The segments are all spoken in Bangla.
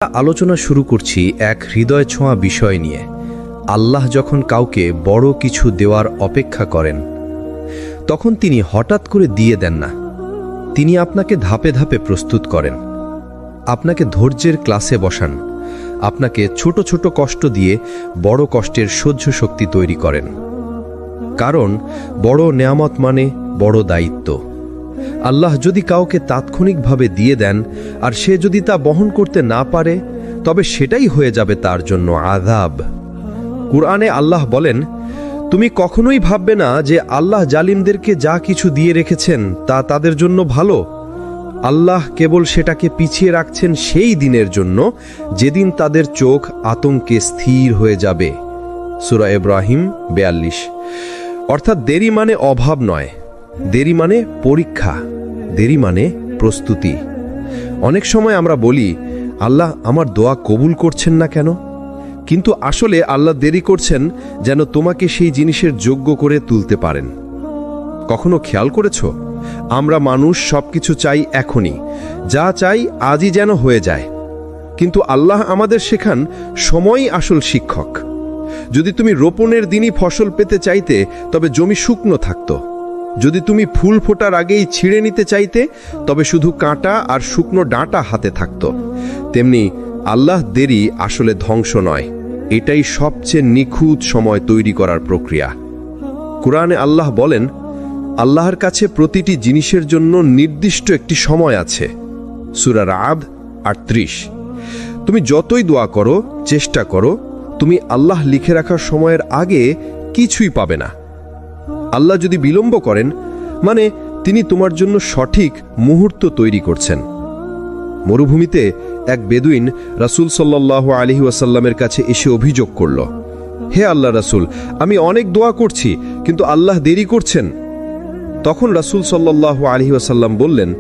আলোচনা শুরু করছি এক হৃদয় ছোঁয়া বিষয় নিয়ে। আল্লাহ যখন কাউকে বড় কিছু দেওয়ার অপেক্ষা করেন, তখন তিনি হঠাৎ করে দিয়ে দেন না। তিনি আপনাকে ধাপে ধাপে প্রস্তুত করেন, আপনাকে ধৈর্যের ক্লাসে বসান, আপনাকে ছোট ছোট কষ্ট দিয়ে বড় কষ্টের সহ্য শক্তি তৈরি করেন। কারণ বড় নেয়ামত মানে বড় দায়িত্ব। আল্লাহ যদি কাউকে তাৎক্ষণিকভাবে দিয়ে দেন আর সে যদি তা বহন করতে না পারে, তবে সেটাই হয়ে যাবে তার জন্য আযাব। কুরআনে আল্লাহ বলেন, তুমি কখনোই ভাববে না যে আল্লাহ জালিমদেরকে যা কিছু দিয়ে রেখেছেন তা তাদের জন্য ভালো। আল্লাহ কেবল সেটাকে পিছিয়ে রাখছেন সেই দিনের জন্য যেদিন তাদের চোখ আতঙ্কে স্থির হয়ে যাবে। সূরা ইব্রাহিম 42। অর্থাৎ দেরি মানে অভাব নয়, দেরি মানে পরীক্ষা, দেরি মানে প্রস্তুতি। অনেক সময় আমরা বলি, আল্লাহ আমার দোয়া কবুল করছেন না কেন? কিন্তু আসলে আল্লাহ দেরি করছেন যেন তোমাকে সেই জিনিসের যোগ্য করে তুলতে পারেন। কখনো খেয়াল করেছ, আমরা মানুষ সবকিছু চাই এখনই, যা চাই আজই যেন হয়ে যায়। কিন্তু আল্লাহ আমাদের শেখান সময়ই আসল শিক্ষক। যদি তুমি রোপণের দিনই ফসল পেতে চাইতে, তবে জমি শুকনো থাকত। যদি তুমি ফুল ফোটার আগেই ছিঁড়ে নিতে চাইতে, তবে শুধু কাঁটা আর শুকনো ডাঁটা হাতে থাকত। তেমনি আল্লাহ দেরি আসলে ধ্বংস নয়, এটাই সবচেয়ে নিখুঁত সময় তৈরি করার প্রক্রিয়া। কুরআনে আল্লাহ বলেন, আল্লাহর কাছে প্রতিটি জিনিসের জন্য নির্দিষ্ট একটি সময় আছে। সূরা রা'দ 38। তুমি যতই দোয়া করো, চেষ্টা করো, তুমি আল্লাহ লিখে রাখার সময়ের আগে কিছুই পাবে না। আল্লাহ যদি বিলম্ব করেন, মানে তিনি তোমার জন্য সঠিক মুহূর্ত তৈরি করছেন। মরুভূমিতে এক বেদুইন রাসূল সাল্লাল্লাহু আলাইহি ওয়াসাল্লামের কাছে এসে অভিযোগ করল, হে আল্লাহ রাসূল, আমি অনেক দোয়া করছি, কিন্তু আল্লাহ দেরি করছেন। তখন রাসূল সাল্লাল্লাহু আলাইহি ওয়াসাল্লাম বললেন,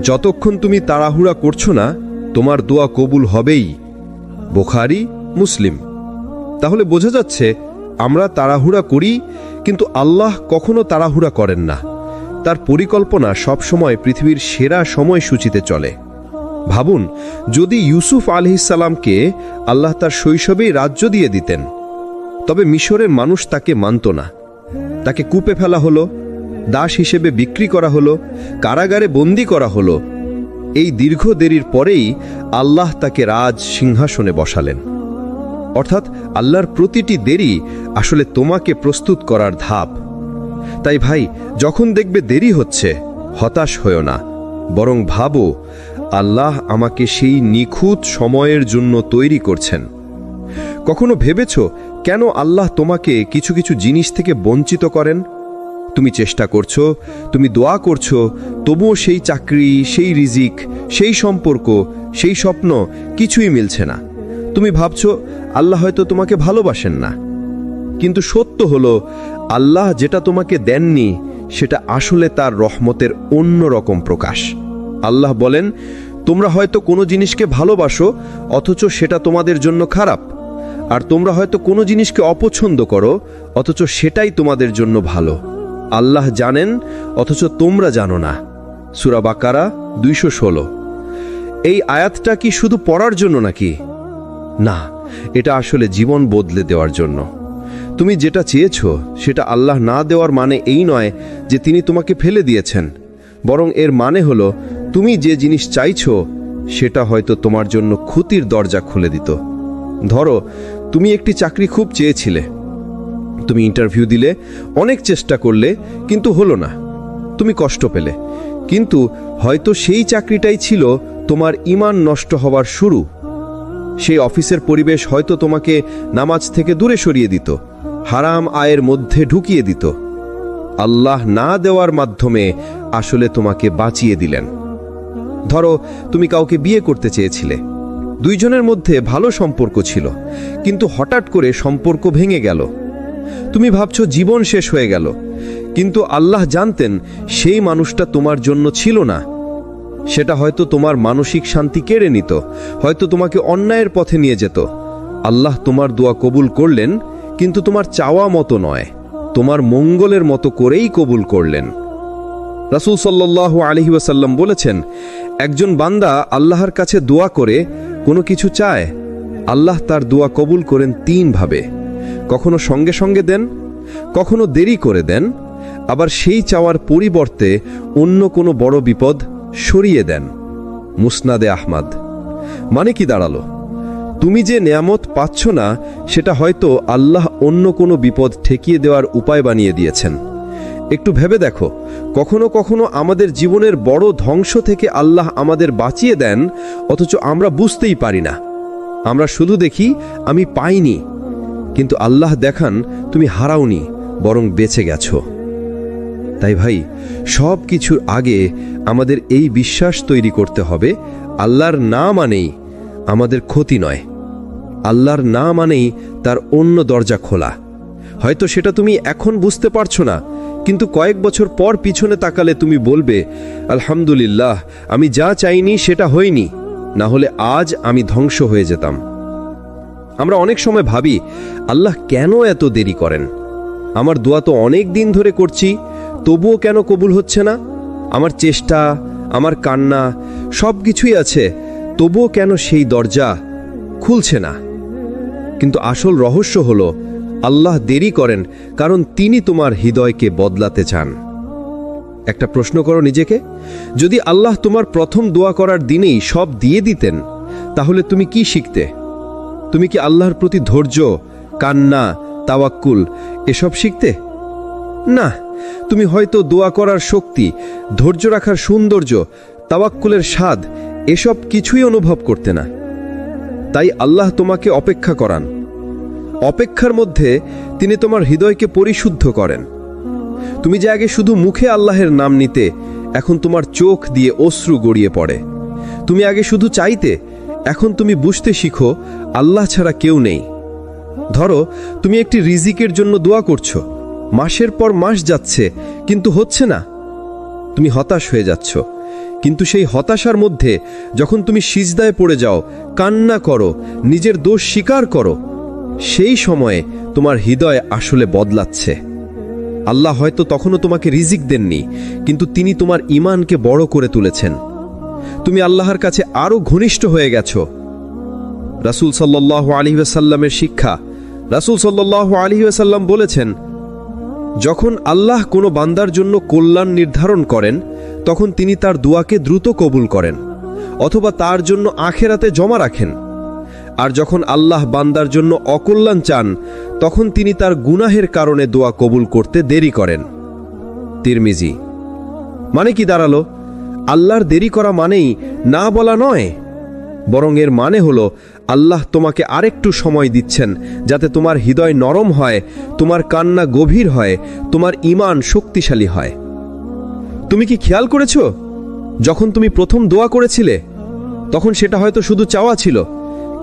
যতক্ষণ তুমি তাড়াহুড়া করছো না, তোমার দোয়া কবুল হবেই। বুখারী, মুসলিম। তাহলে বোঝা যাচ্ছে, আমরা তাড়াহুড়া করি, কিন্তু আল্লাহ কখনো তাড়াহুড়া করেন না। তার পরিকল্পনা সবসময় পৃথিবীর সেরা সময়সূচিতে চলে। ভাবুন, যদি ইউসুফ আলাইহিস সালামকে আল্লাহ তার শৈশবেই রাজ্য দিয়ে দিতেন, তবে মিশরের মানুষ তাকে মানত না। তাকে কূপে ফেলা হলো, দাস হিসেবে বিক্রি করা হলো, কারাগারে বন্দী করা হলো। এই দীর্ঘ দেরির পরেই আল্লাহ তাকে রাজ সিংহাসনে বসালেন। অর্থাৎ আল্লাহর প্রতিটি দেরি আসলে তোমাকে প্রস্তুত করার ধাপ। তাই ভাই, যখন দেখবে দেরি হচ্ছে, হতাশ হয়ো না, বরং ভাবো, আল্লাহ আমাকে সেই নিখুঁত সময়ের জন্য তৈরি করছেন। কখনো ভেবেছ কেন আল্লাহ তোমাকে কিছু কিছু জিনিস থেকে বঞ্চিত করেন? তুমি চেষ্টা করছো, তুমি দোয়া করছো, তবুও সেই চাকরি, সেই রিজিক, সেই সম্পর্ক, সেই স্বপ্ন কিছুই মিলছে না। তুমি ভাবছো আল্লাহ হয়তো তোমাকে ভালোবাসেন না। কিন্তু সত্য হলো, আল্লাহ যেটা তোমাকে দেননি, সেটা আসলে তার রহমতের অন্য রকম প্রকাশ। আল্লাহ বলেন, তোমরা হয়তো কোনো জিনিসকে ভালোবাসো, অথচ সেটা তোমাদের জন্য খারাপ। আর তোমরা হয়তো কোনো জিনিসকে অপছন্দ করো, অথচ সেটাই তোমাদের জন্য ভালো। আল্লাহ জানেন, অথচ তোমরা জানো না। সূরা বাকারা 216। এই আয়াতটা কি শুধু পড়ার জন্য নাকি? না, এটা আসলে জীবন বদলে দেওয়ার জন্য। তুমি যেটা চেয়েছো সেটা আল্লাহ না দেওয়ার মানে এই নয় যে তিনি তোমাকে ফেলে দিয়েছেন, বরং এর মানে হলো তুমি যে জিনিস চাইছো সেটা হয়তো তোমার জন্য ক্ষতির দরজা খুলে দিত। ধরো, তুমি একটি চাকরি খুব চেয়েছিলে, তুমি ইন্টারভিউ দিলে, অনেক চেষ্টা করলে, কিন্তু হলো না। তুমি কষ্ট পেলে, কিন্তু হয়তো সেই চাকরিটাই ছিল তোমার ঈমান নষ্ট হওয়ার শুরু। সেই অফিসের পরিবেশ হয়তো তোমাকে নামাজ থেকে দূরে সরিয়ে দিত, হারাম আয়ের মধ্যে ঢুকিয়ে দিত। আল্লাহ না দেওয়ার মাধ্যমে আসলে তোমাকে বাঁচিয়ে দিলেন। ধরো, তুমি কাউকে বিয়ে করতে চেয়েছিলে, দুইজনের মধ্যে ভালো সম্পর্ক ছিল, কিন্তু হঠাৎ করে সম্পর্ক ভেঙে গেল। তুমি ভাবছো জীবন শেষ হয়ে গেল, কিন্তু আল্লাহ জানতেন সেই মানুষটা তোমার জন্য ছিল না। সেটা হয়তো তোমার মানসিক শান্তি কেড়ে নিত, হয়তো তোমাকে অন্যায়ের পথে নিয়ে যেত। আল্লাহ তোমার দোয়া কবুল করলেন, কিন্তু তোমার চাওয়া মতো নয়, তোমার মঙ্গলের মতো করেই কবুল করলেন। রাসূল সাল্লাল্লাহু আলাইহি ওয়াসাল্লাম বলেছেন, একজন বান্দা আল্লাহর কাছে দোয়া করে কোনো কিছু চায়, আল্লাহ তার দোয়া কবুল করেন 3 ভাবে। কখনো সঙ্গে সঙ্গে দেন, কখনো দেরি করে দেন, আবার সেই চাওয়ার পরিবর্তে অন্য কোনো বড় বিপদ সরিয়ে দেন। মুসনাদে আহমদ। মানে কি দাঁড়ালো? তুমি যে নেয়ামত পাচ্ছ না, সেটা হয়তো আল্লাহ অন্য কোনো বিপদ ঠেকিয়ে দেওয়ার উপায় বানিয়ে দিয়েছেন। একটু ভেবে দেখো, কখনো কখনো আমাদের জীবনের বড় ধ্বংস থেকে আল্লাহ আমাদের বাঁচিয়ে দেন, অথচ আমরা বুঝতেই পারি না। আমরা শুধু দেখি আমি পাইনি, কিন্তু আল্লাহ দেখান তুমি হারাওনি, বরং বেঁচে গেছো। তাই ভাই, সব কিছুর আগে আমাদের এই বিশ্বাস তৈরি করতে হবে, আল্লাহর না মানেই আমাদের ক্ষতি নয়, আল্লাহর না মানেই তার অন্য দরজা খোলা। হয়তো সেটা তুমি এখন বুঝতে পারছো না, কিন্তু কয়েক বছর পর পিছনে তাকালে তুমি বলবে, আলহামদুলিল্লাহ, আমি যা চাইনি সেটা হয়নি, না হলে আজ আমি ধ্বংস হয়ে যেতাম। আমরা অনেক সময় ভাবি, আল্লাহ কেন এত দেরি করেন? আমার দোয়া তো অনেক দিন ধরে করছি, তবুও কেন কবুল হচ্ছে না? আমার চেষ্টা, আমার কান্না সব কিছুই আছে, তবুও কেন সেই দরজা খুলছে না? কিন্তু আসল রহস্য হলো, আল্লাহ দেরি করেন কারণ তিনি তোমার হৃদয়কে বদলাতে চান। একটা প্রশ্ন করো নিজেকে, যদি আল্লাহ তোমার প্রথম দোয়া করার দিনেই সব দিয়ে দিতেন, তাহলে তুমি কি শিখতে? তুমি কি আল্লাহর প্রতি ধৈর্য, কান্না, তাওয়াক্কুল এসব শিখতে? না, তুমি হয়তো দোয়া করার শক্তি, ধৈর্য রাখার সৌন্দর্য, তাওয়াক্কুলের স্বাদ এসব কিছুই অনুভব করতে না। তাই আল্লাহ তোমাকে অপেক্ষা করান। অপেক্ষার মধ্যে তিনি তোমার হৃদয়কে পরিশুদ্ধ করেন। তুমি যে আগে শুধু মুখে আল্লাহের নাম নিতে, এখন তোমার চোখ দিয়ে অশ্রু গড়িয়ে পড়ে। তুমি আগে শুধু চাইতে, এখন তুমি বুঝতে শিখো আল্লাহ ছাড়া কেউ নেই। ধরো, তুমি একটি রিজিকের জন্য দোয়া করছো, মাসের পর মাস যাচ্ছে কিন্তু হচ্ছে না। তুমি হতাশ হয়ে যাচ্ছ, কিন্তু সেই হতাশার মধ্যে যখন তুমি সিজদায় পড়ে যাও, কান্না করো, নিজের দোষ স্বীকার করো, সেই সময়ে তোমার হৃদয় আসলে বদলাচ্ছে। আল্লাহ হয়তো তখনও তোমাকে রিজিক দেননি, কিন্তু তিনি তোমার ঈমানকে বড় করে তুলেছেন। তুমি আল্লাহর কাছে আরো ঘনিষ্ঠ হয়ে গেছো। রাসূল সাল্লাল্লাহু আলাইহি ওয়াসাল্লামের শিক্ষা। রাসূল সাল্লাল্লাহু আলাইহি ওয়াসাল্লাম বলেছেন, যখন আল্লাহ কোনো বান্দার জন্য কল্যাণ নির্ধারণ করেন, তখন তিনি তার দোয়াকে দ্রুত কবুল করেন, অথবা তার জন্য আখিরাতে জমা রাখেন। আর যখন আল্লাহ বান্দার জন্য অকল্যাণ চান, তখন তিনি তার গুনাহের কারণে দোয়া কবুল করতে দেরি করেন। তিরমিজি। মানে কি দাঁড়ালো? আল্লাহর দেরি করা মানেই না বলা নয়, বরং এর মানে হলো আল্লাহ তোমাকে আরেকটু সময় দিচ্ছেন, যাতে তোমার হৃদয় নরম হয়, তোমার কান্না গভীর হয়, তোমার ঈমান শক্তিশালী হয়। তুমি কি খেয়াল করেছ, যখন তুমি প্রথম দোয়া করেছিলে, তখন সেটা হয়তো শুধু চাওয়া ছিল,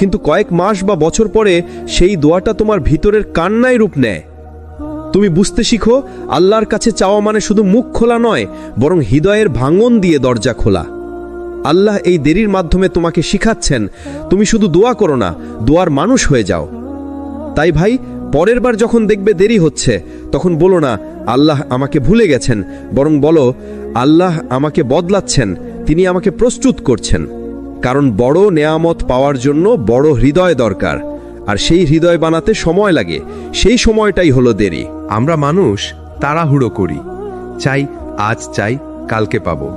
কিন্তু কয়েক মাস বা বছর পরে সেই দোয়াটা তোমার ভিতরের কান্নায় রূপ নেয়। তুমি বুঝতে শিখো, আল্লাহর কাছে চাওয়া মানে শুধু মুখ খোলা নয়, বরং হৃদয়ের ভাঙন দিয়ে দরজা খোলা। আল্লাহ এই দেরির মাধ্যমে তোমাকে শিখাচ্ছেন, তুমি শুধু দোয়া করো না, দোয়ার মানুষ হয়ে যাও। তাই ভাই, পরের বার যখন দেখবে দেরি হচ্ছে, তখন বলো না আল্লাহ আমাকে ভুলে গেছেন, বরং বলো আল্লাহ আমাকে বদলাচ্ছেন, তিনি আমাকে প্রস্তুত করছেন। কারণ বড় নেয়ামত পাওয়ার জন্য বড় হৃদয় দরকার, আর সেই হৃদয় বানাতে সময় লাগে। সেই সময়টাই হলো দেরি। আমরা মানুষ তাড়াহুড়ো করি, চাই আজ চাই কালকে পাবো,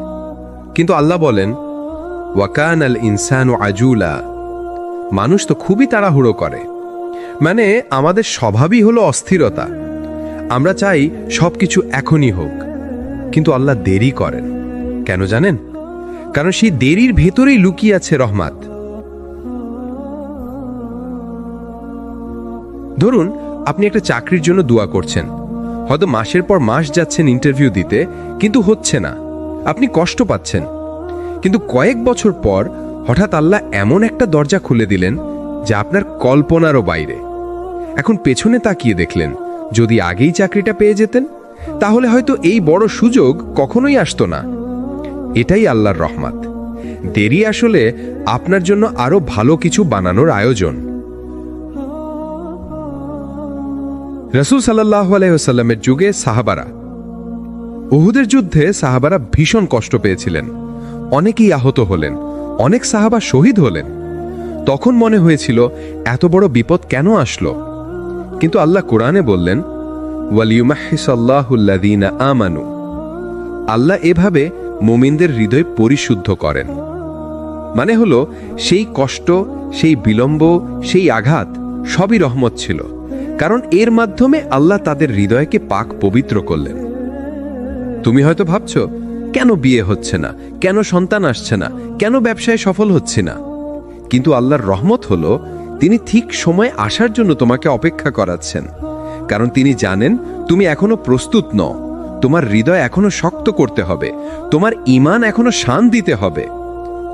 কিন্তু আল্লাহ বলেন, ওয়াকানাল ইনসানু আজুলা। মানুষ তো খুবই তাড়াহুড়ো করে, মানে আমাদের স্বভাবই হলো অস্থিরতা। আমরা চাই সবকিছু এখনই হোক, কিন্তু আল্লাহ দেরি করেন। কেন জানেন? কারণ সেই দেরির ভেতরেই লুকিয়ে আছে রহমত। ধরুন, আপনি একটা চাকরির জন্য দোয়া করছেন, হয়তো মাসের পর মাস যাচ্ছেন ইন্টারভিউ দিতে, কিন্তু হচ্ছে না, আপনি কষ্ট পাচ্ছেন। কিন্তু কয়েক বছর পর হঠাৎ আল্লাহ এমন একটা দরজা খুলে দিলেন যা আপনার কল্পনারও বাইরে। এখন পেছনে তাকিয়ে দেখলেন, যদি আগেই চাকরিটা পেয়ে যেতেন, তাহলে হয়তো এই বড় সুযোগ কখনোই আসতো না। এটাই আল্লাহর রহমত। দেরি আসলে আপনার জন্য আরো ভালো কিছু বানানোর আয়োজন। রাসূল সাল্লাল্লাহু আলাইহি ওয়াসাল্লামের যুগে সাহাবারা উহুদের যুদ্ধে সাহাবারা ভীষণ কষ্ট পেয়েছিলেন, অনেকেই আহত হলেন, অনেক সাহাবা শহীদ হলেন। তখন মনে হয়েছিল এত বড় বিপদ কেন আসলো, কিন্তু আল্লাহ কোরআনে বললেন, ওয়ালিউমাহিসাল্লাহুল্লাযীনা আমানু, আল্লাহ এভাবে মুমিনদের হৃদয় পরিশুদ্ধ করেন। মানে হলো সেই কষ্ট, সেই বিলম্ব, সেই আঘাত সবই রহমত ছিল, কারণ এর মাধ্যমে আল্লাহ তাদের হৃদয়কে পাক পবিত্র করলেন। তুমি হয়তো ভাবছো, কেন বিয়ে হচ্ছে না, কেন সন্তান আসছে না, কেন ব্যবসায় সফল হচ্ছে না? কিন্তু আল্লাহর রহমত হলো তিনি ঠিক সময়ে আসার জন্য তোমাকে অপেক্ষা করাচ্ছেন, কারণ তিনি জানেন তুমি এখনো প্রস্তুত নও, তোমার হৃদয় এখনো শক্ত করতে হবে, তোমার ঈমান এখনো শান দিতে হবে।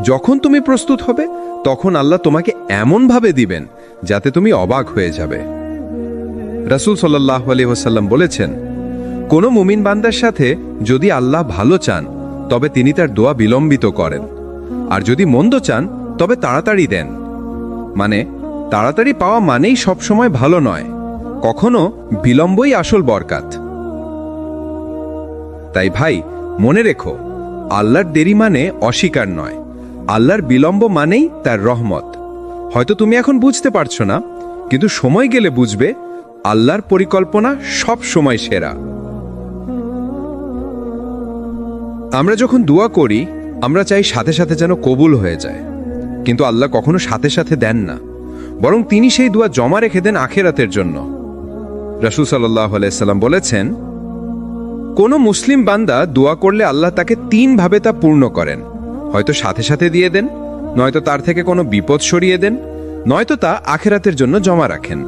যখন তুমি প্রস্তুত হবে তখন আল্লাহ তোমাকে এমনভাবে দিবেন যাতে তুমি অবাক হয়ে যাবে। রাসূল সাল্লাল্লাহু আলাইহি ওয়াসাল্লাম বলেছেন, কোন মুমিন বান্দার সাথে যদি আল্লাহ ভালো চান তবে তিনি তার দোয়া বিলম্বিত করেন, আর যদি মন্দ চান তবে তাড়াতাড়ি দেন। মানে তাড়াতাড়ি পাওয়া মানেই সবসময় ভালো নয়, কখনো বিলম্বই আসল বরকাত। তাই ভাই, মনে রেখো, আল্লাহর দেরি মানে অস্বীকার নয়, আল্লাহর বিলম্ব মানেই তার রহমত। হয়তো তুমি এখন বুঝতে পারছো না, কিন্তু সময় গেলে বুঝবে আল্লাহর পরিকল্পনা সব সময় সেরা। আমরা যখন দোয়া করি আমরা চাই সাথে সাথে যেন কবুল হয়ে যায়, কিন্তু আল্লাহ কখনো সাথে সাথে দেন না, বরং তিনি সেই দোয়া জমা রেখে দেন আখিরাতের জন্য। রাসূল সাল্লাল্লাহু আলাইহি সাল্লাম বলেছেন, কোন মুসলিম বান্দা দোয়া করলে আল্লাহ তাকে 3 ভাবে তা পূর্ণ করেন। হয়তো সাথে সাথে দিয়ে দেন, নয়তো তার থেকে কোনো বিপদ সরিয়ে দেন, নয়তো তা আখিরাতের জন্য জমা রাখেন।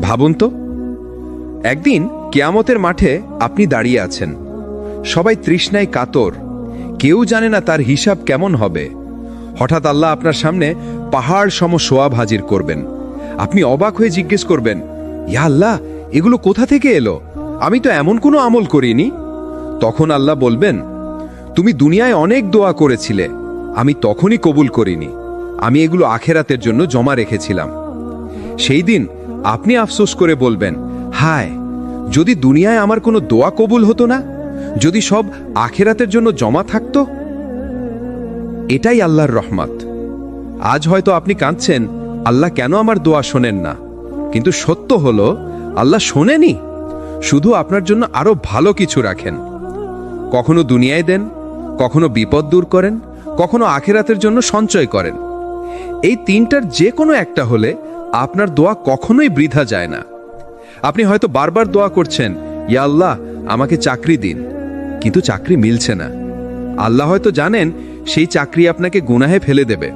ভাবুন তো, একদিন কিয়ামতের মাঠে আপনি দাঁড়িয়ে আছেন, সবাই তৃষ্ণায় কাতর, কেউ জানে না তার হিসাব কেমন হবে। হঠাৎ আল্লাহ আপনার সামনে পাহাড় সম সোয়াব হাজির করবেন। আপনি অবাক হয়ে জিজ্ঞেস করবেন, ইয়া আল্লাহ, এগুলো কোথা থেকে এলো? আমি তো এমন কোনো আমল করিনি। তখন আল্লাহ বলবেন, তুমি দুনিয়ায় অনেক দোয়া করেছিলে, আমি তখনই কবুল করিনি, আমি এগুলো আখিরাতের জন্য জমা রেখেছিলাম। সেই দিন আপনি আফসোস করে বলবেন, হায়, যদি দুনিয়ায় আমার কোনো দোয়া কবুল হতো না, যদি সব আখিরাতের জন্য জমা থাকতো। এটাই আল্লাহর রহমত। আজ হয়তো আপনি কাঁদছেন, আল্লাহ কেন আমার দোয়া শোনেন না? কিন্তু সত্য হলো আল্লাহ শোনেনি, শুধু আপনার জন্য আরো ভালো কিছু রাখেন। কখনো দুনিয়ায় দেন, কখনো বিপদ দূর করেন, কখনো আখিরাতের জন্য সঞ্চয় করেন। এই 3টার যে কোনো একটা হলে আপনার দোয়া কখনোই বৃথা যায় না। আপনি হয়তো বারবার দোয়া করছেন, ইয়া আল্লাহ, আমাকে চাকরি দিন, কিন্তু চাকরি মিলছে না। আল্লাহ হয়তো জানেন সেই চাকরি আপনাকে গুনাহে ফেলে দেবে,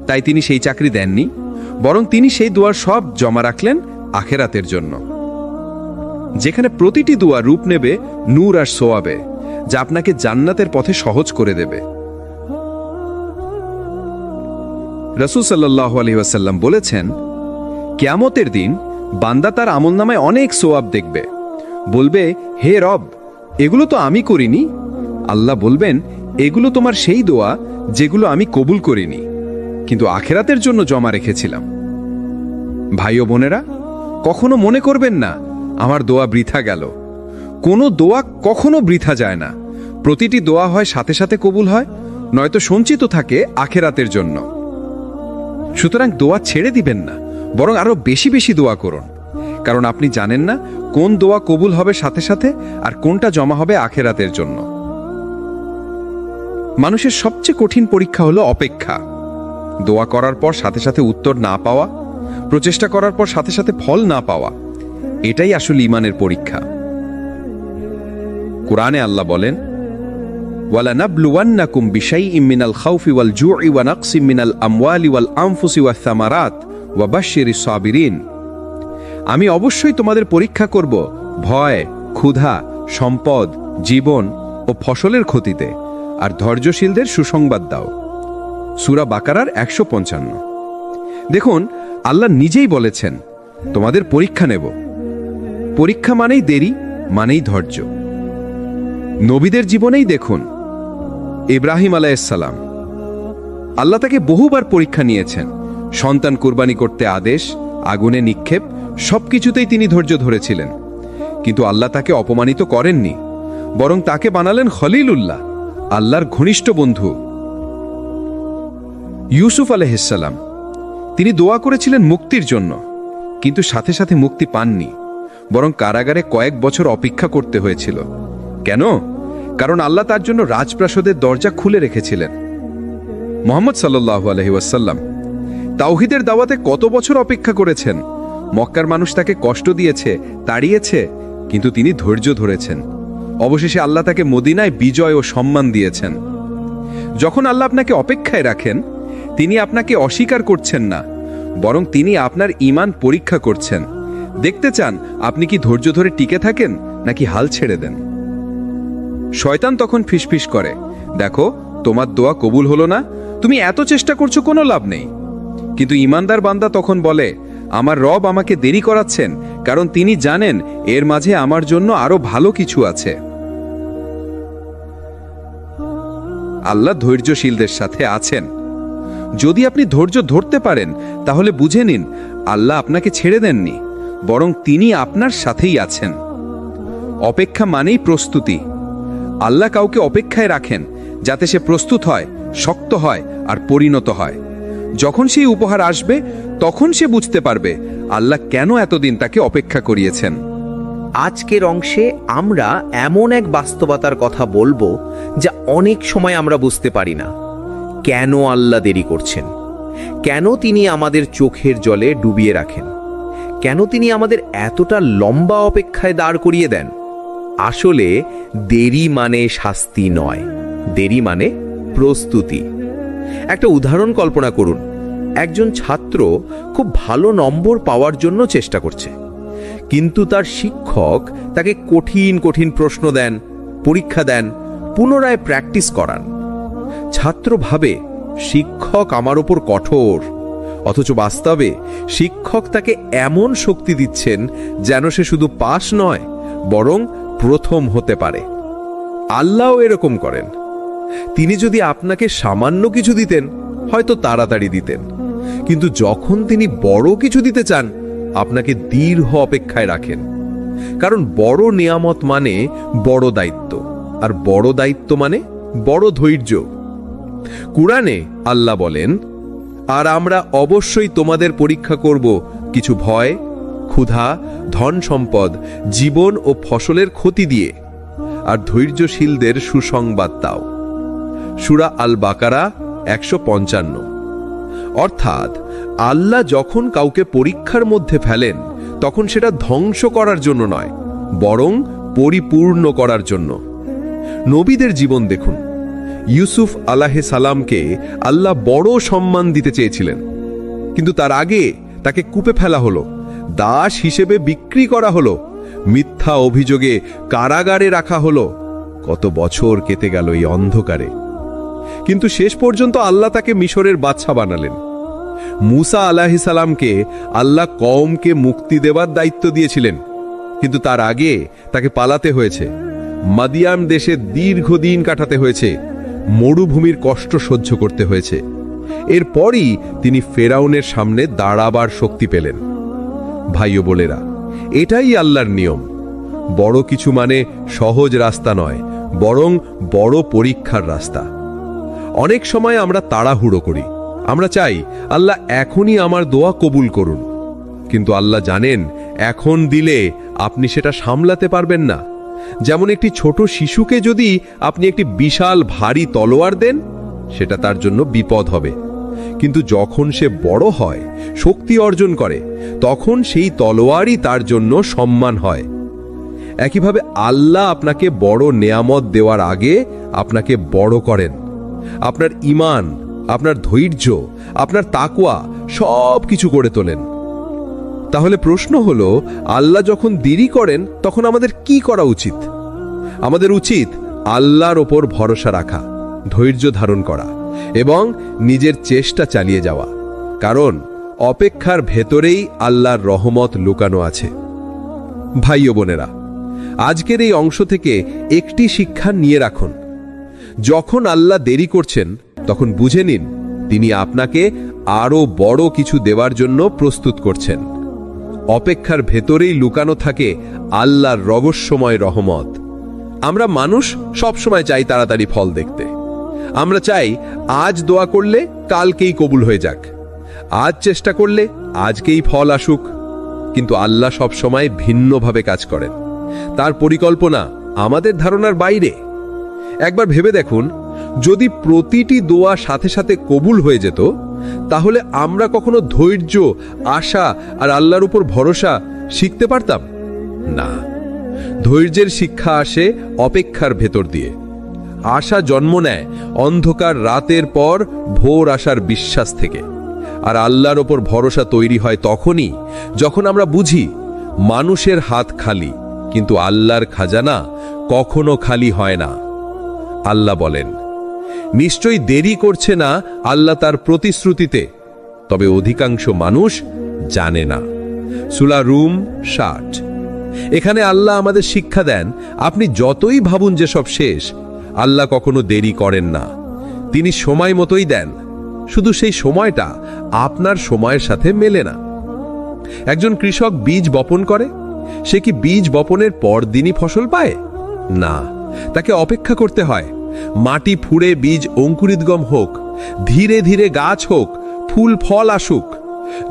তাই তিনি সেই চাকরি দেননি, বরং তিনি সেই দোয়ার সব জমা রাখলেন আখিরাতের জন্য, যেখানে প্রতিটি দোয়া রূপ নেবে নূর আর সোয়াবে, যা আপনাকে জান্নাতের পথে সহজ করে দেবে। রাসূল সাল্লাল্লাহু আলাইহি ওয়াসাল্লাম বলেছেন, কিয়ামতের দিন বান্দা তার আমলনামায় অনেক সোয়াব দেখবে, বলবে, হে রব, এগুলো তো আমি করিনি। আল্লাহ বলবেন, এগুলো তোমার সেই দোয়া যেগুলো আমি কবুল করিনি, কিন্তু আখিরাতের জন্য জমা রেখেছিলাম। ভাই ও বোনেরা, কখনো মনে করবেন না আমার দোয়া বৃথা গেল। কোনো দোয়া কখনো বৃথা যায় না। প্রতিটি দোয়া হয় সাথে সাথে কবুল হয়, নয়তো সঞ্চিত থাকে আখিরাতের জন্য। সুতরাং দোয়া ছেড়ে দিবেন না, বরং আরো বেশি বেশি দোয়া করুন, কারণ আপনি জানেন না কোন দোয়া কবুল হবে সাথে সাথে আর কোনটা জমা হবে আখিরাতের জন্য। মানুষের সবচেয়ে কঠিন পরীক্ষা হলো অপেক্ষা। দোয়া করার পর সাথে সাথে উত্তর না পাওয়া, প্রচেষ্টা করার পর সাথে সাথে ফল না পাওয়া, এটাই আসলে ঈমানের পরীক্ষা। কুরআনে আল্লাহ বলেন, ওয়ালানাবলুওয়ান্নাকুম বিশাইইম মিনাল খাউফি ওয়াল জুই ওয়া নাকসিম মিনাল আমওয়ালি ওয়াল আনফুসি ওয়াস সামারাত ওয়া বাশশিরিস সাবিরিন। আমি অবশ্যই তোমাদের পরীক্ষা করব ভয়, ক্ষুধা, সম্পদ, জীবন ও ফসলের ক্ষতিতে, আর ধৈর্যশীলদের সুসংবাদ দাও। সূরা বাকারার 155। দেখুন, আল্লাহ নিজেই বলেছেন, তোমাদের পরীক্ষা নেব। পরীক্ষা মানেই দেরি, মানেই ধৈর্য। নবীদের জীবনেই দেখুন, ইব্রাহিম আলাইহিস সালাম, আল্লাহ তাকে বহুবার পরীক্ষা নিয়েছেন। সন্তান কুরবানি করতে আদেশ, আগুনে নিক্ষেপ, সবকিছুতেই তিনি ধৈর্য ধরেছিলেন, কিন্তু আল্লাহ তাকে অপমানিত করেননি, বরং তাকে বানালেন খলিলুল্লাহ, আল্লাহর ঘনিষ্ঠ বন্ধু। ইউসুফ আলাইহিসসালাম, তিনি দোয়া করেছিলেন মুক্তির জন্য, কিন্তু সাথে সাথে মুক্তি পাননি, বরং কারাগারে কয়েক বছর অপেক্ষা করতে হয়েছিল। কেন? কারণ আল্লাহ তার জন্য রাজপ্রাসাদের দরজা খুলে রেখেছিলেন। মুহাম্মদ সাল্লাল্লাহু আলাইহি ওয়াসাল্লাম তাওহীদের দাওয়াতে কত বছর অপেক্ষা করেছেন। মক্কার মানুষ তাকে কষ্ট দিয়েছে, তাড়িয়েছে, কিন্তু তিনি ধৈর্য ধরেছেন। অবশেষে আল্লাহ তাকে মদিনায় বিজয় ও সম্মান দিয়েছেন। যখন আল্লাহ আপনাকে অপেক্ষায় রাখেন, তিনি আপনাকে অস্বীকার করছেন না, বরং তিনি আপনার ঈমান পরীক্ষা করছেন। দেখতে চান আপনি কি ধৈর্য ধরে টিকে থাকেন নাকি হাল ছেড়ে দেন। শয়তান তখন ফিসফিস করে, দেখো তোমার দোয়া কবুল হলো না, তুমি এত চেষ্টা করছো, কোনো লাভ নেই। কিন্তু ঈমানদার বান্দা তখন বলে, আমার রব আমাকে দেরি করাচ্ছেন, কারণ তিনি জানেন এর মাঝে আমার জন্য আরো ভালো কিছু আছে। আল্লাহ ধৈর্যশীলদের সাথে আছেন। যদি আপনি ধৈর্য ধরতে পারেন, তাহলে বুঝে নিন আল্লাহ আপনাকে ছেড়ে দেননি, বরং তিনি আপনার সাথেই আছেন। অপেক্ষা মানেই প্রস্তুতি। আল্লাহ কাউকে অপেক্ষায় রাখেন যাতে সে প্রস্তুত হয়, শক্ত হয় আর পরিণত হয়। যখন সেই উপহার আসবে, তখন সে বুঝতে পারবে আল্লাহ কেন এতদিন তাকে অপেক্ষা করিয়েছেন। আজকের অংশে আমরা এমন এক বাস্তবতার কথা বলবো যা অনেক সময় আমরা বুঝতে পারি না। কেন আল্লাহ দেরি করছেন? কেন তিনি আমাদের চোখের জলে ডুবিয়ে রাখেন? কেন তিনি আমাদের এতটা লম্বা অপেক্ষায় দাঁড় করিয়ে দেন? আসলে দেরি মানে শাস্তি নয়, দেরি মানে প্রস্তুতি। একটা উদাহরণ কল্পনা করুন। একজন ছাত্র খুব ভালো নম্বর পাওয়ার জন্য চেষ্টা করছে, কিন্তু তার শিক্ষক তাকে কঠিন কঠিন প্রশ্ন দেন, পরীক্ষা দেন, পুনরায় প্র্যাকটিস করান। ছাত্র ভাবে শিক্ষক আমার উপর কঠোর, অথচ বাস্তবে শিক্ষক তাকে এমন শক্তি দিচ্ছেন যেন সে শুধু পাস নয়, বরং প্রথম হতে পারে। আল্লাহও এরকম করেন। তিনি যদি আপনাকে সামান্য কিছু দিতেন, হয়তো তাড়াতাড়ি দিতেন, কিন্তু যখন তিনি বড় কিছু দিতে চান, আপনাকে দীর্ঘ অপেক্ষায় রাখেন। কারণ বড় নিয়ামত মানে বড় দায়িত্ব, আর বড় দায়িত্ব মানে বড় ধৈর্য। কুরআনে আল্লাহ বলেন, আর আমরা অবশ্যই তোমাদের পরীক্ষা করব কিছু ভয়, ক্ষুধা, ধন সম্পদ, জীবন ও ফসলের ক্ষতি দিয়ে, আর ধৈর্যশীলদের সুসংবাদ দাও। সূরা আল বাকারা 155। অর্থাৎ আল্লাহ যখন কাউকে পরীক্ষার মধ্যে ফেলেন, তখন সেটা ধ্বংস করার জন্য নয়, বরং পরিপূর্ণ করার জন্য। নবীদের জীবন দেখুন। ইউসুফ আলাইহিস সালামকে আল্লাহ বড় সম্মান দিতে চেয়েছিলেন, কিন্তু তার আগে তাকে কূপে ফেলা হলো, দাস হিসেবে বিক্রি করা হলো, মিথ্যা অভিযোগে কারাগারে রাখা হলো। কত বছর কেটে গেল এই অন্ধকারে, কিন্তু শেষ পর্যন্ত আল্লাহ তাকে মিশরের বাদশা বানালেন। মুসা আলাইহিস সালামকে আল্লাহ কওমকে মুক্তি দেবার দায়িত্ব দিয়েছিলেন, কিন্তু তার আগে তাকে পালাতে হয়েছে, মাদিয়ান দেশে দীর্ঘদিন কাটাতে হয়েছে, মরুভূমির কষ্ট সহ্য করতে হয়েছে। এরপরই তিনি ফেরাউনের সামনে দাঁড়াবার শক্তি পেলেন। ভাই ও বোনেরা, এটাই আল্লাহর নিয়ম। বড় কিছু মানে সহজ রাস্তা নয়, বরং বড় পরীক্ষার রাস্তা। অনেক সময় আমরা তাড়াহুড়ো করি, আমরা চাই আল্লাহ এখনই আমার দোয়া কবুল করুন, কিন্তু আল্লাহ জানেন এখন দিলে আপনি সেটা সামলাতে পারবেন না। যেমন একটি ছোট শিশুকে যদি আপনি একটি বিশাল ভারী তলোয়ার দেন, সেটা তার জন্য বিপদ হবে, কিন্তু যখন সে বড় হয়, শক্তি অর্জন করে, তখন সেই তলোয়ারই তার জন্য সম্মান হয়। একইভাবে আল্লাহ আপনাকে বড় নেয়ামত দেওয়ার আগে আপনাকে বড় করেন। আপনার ঈমান, আপনার ধৈর্য, আপনার তাকওয়া সব কিছু করে তোলেন। তাহলে প্রশ্ন হলো, আল্লাহ যখন দেরি করেন তখন আমাদের কি করা উচিত? আমাদের উচিত আল্লাহর ওপর ভরসা রাখা, ধৈর্য ধারণ করা এবং নিজের চেষ্টা চালিয়ে যাওয়া, কারণ অপেক্ষার ভেতরেই আল্লাহর রহমত লুকানো আছে। ভাই ও বোনেরা, আজকের এই অংশ থেকে একটি শিক্ষা নিয়ে রাখুন। যখন আল্লাহ দেরি করছেন, তখন বুঝে নিন তিনি আপনাকে আরো বড় কিছু দেওয়ার জন্য প্রস্তুত করছেন। অপেক্ষার ভেতরেই লুকানো থাকে আল্লাহর রহস্যময় রহমত। আমরা মানুষ সবসময় চাই তাড়াতাড়ি ফল দেখতে। আমরা চাই আজ দোয়া করলে কালকেই কবুল হয়ে যাক, আজ চেষ্টা করলে আজকেই ফল আসুক। কিন্তু আল্লাহ সবসময় ভিন্নভাবে কাজ করেন। তার পরিকল্পনা আমাদের ধারণার বাইরে। একবার ভেবে দেখুন, যদি প্রতিটি দোয়া সাথে সাথে কবুল হয়ে যেত, তাহলে আমরা কখনো ধৈর্য, আশা আর আল্লাহর উপর ভরসা শিখতে পারতাম না। ধৈর্যের শিক্ষা আসে অপেক্ষার ভেতর দিয়ে। আশা জন্ম নেয় অন্ধকার রাতের পর ভোর আসার বিশ্বাস থেকে। আর আল্লাহর ওপর ভরসা তৈরি হয় তখনই যখন আমরা বুঝি মানুষের হাত খালি, কিন্তু আল্লাহর খাজানা কখনো খালি হয় না। আল্লাহ বলেন, নিশ্চয়ই দেরি করছে না আল্লাহ তার প্রতিশ্রুতিতে, তবে অধিকাংশ মানুষ জানে না। সূরা রুম 60। এখানে আল্লাহ আমাদের শিক্ষা দেন, আপনি যতই ভাবুন যে সব শেষ, আল্লাহ কখনো দেরি করেন না। তিনি সময় মতোই দেন, শুধু সেই সময়টা আপনার সময়ের সাথে মেলে না। একজন কৃষক বীজ বপন করে, সে কি বীজ বপনের পর দিনই ফসল পায়? না, তাকে অপেক্ষা করতে হয়। মাটি ফুঁড়ে বীজ অঙ্কুরিতগম হোক, ধীরে ধীরে গাছ হোক, ফুল ফল আসুক।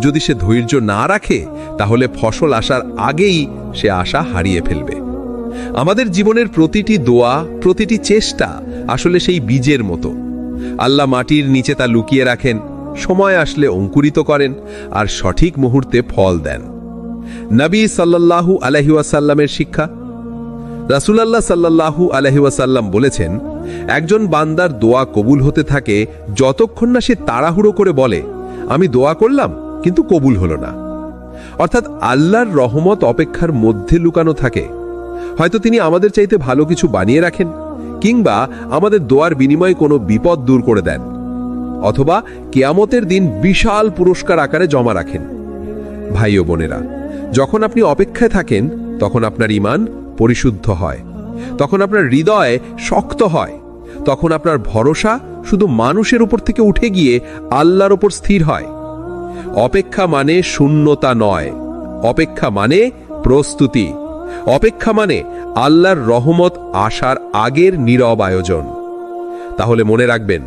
যদি সে ধৈর্য না রাখে, তাহলে ফসল আসার আগেই সে আশা হারিয়ে ফেলবে। আমাদের জীবনের প্রতিটি দোয়া, প্রতিটি চেষ্টা আসলে সেই বীজের মতো। আল্লাহ মাটির নিচে তা লুকিয়ে রাখেন, সময় আসলে অঙ্কুরিত করেন আর সঠিক মুহূর্তে ফল দেন। নবী সাল্লাল্লাহু আলাইহি ওয়াসাল্লামের শিক্ষা। রাসূলুল্লাহ সাল্লাল্লাহু আলাইহি ওয়াসাল্লাম বলেছেন, একজন বান্দার দোয়া কবুল হতে থাকে যতক্ষণ না সে তাড়াহুড়ো করে বলে, আমি দোয়া করলাম কিন্তু কবুল হলো না। অর্থাৎ আল্লাহর রহমত অপেক্ষার মধ্যে লুকানো থাকে। হয়তো তিনি আমাদের চাইতে ভালো কিছু বানিয়ে রাখেন, কিংবা আমাদের দোয়ার বিনিময়ে কোনো বিপদ দূর করে দেন, অথবা কিয়ামতের দিন বিশাল পুরস্কার আকারে জমা রাখেন। ভাই ও বোনেরা, যখন আপনি অপেক্ষায় থাকেন, তখন আপনার ঈমান পরিশুদ্ধ হয়, তখন আপনার হৃদয় শক্ত হয়, তখন আপনার ভরসা শুধু মানুষের উপর থেকে উঠে গিয়ে আল্লাহর উপর স্থির হয়। অপেক্ষা মানে শূন্যতা নয়, অপেক্ষা মানে প্রস্তুতি। অপেক্ষা মানে আল্লাহর রহমত আসার আগের নীরব আয়োজন। তাহলে মনে রাখবেন,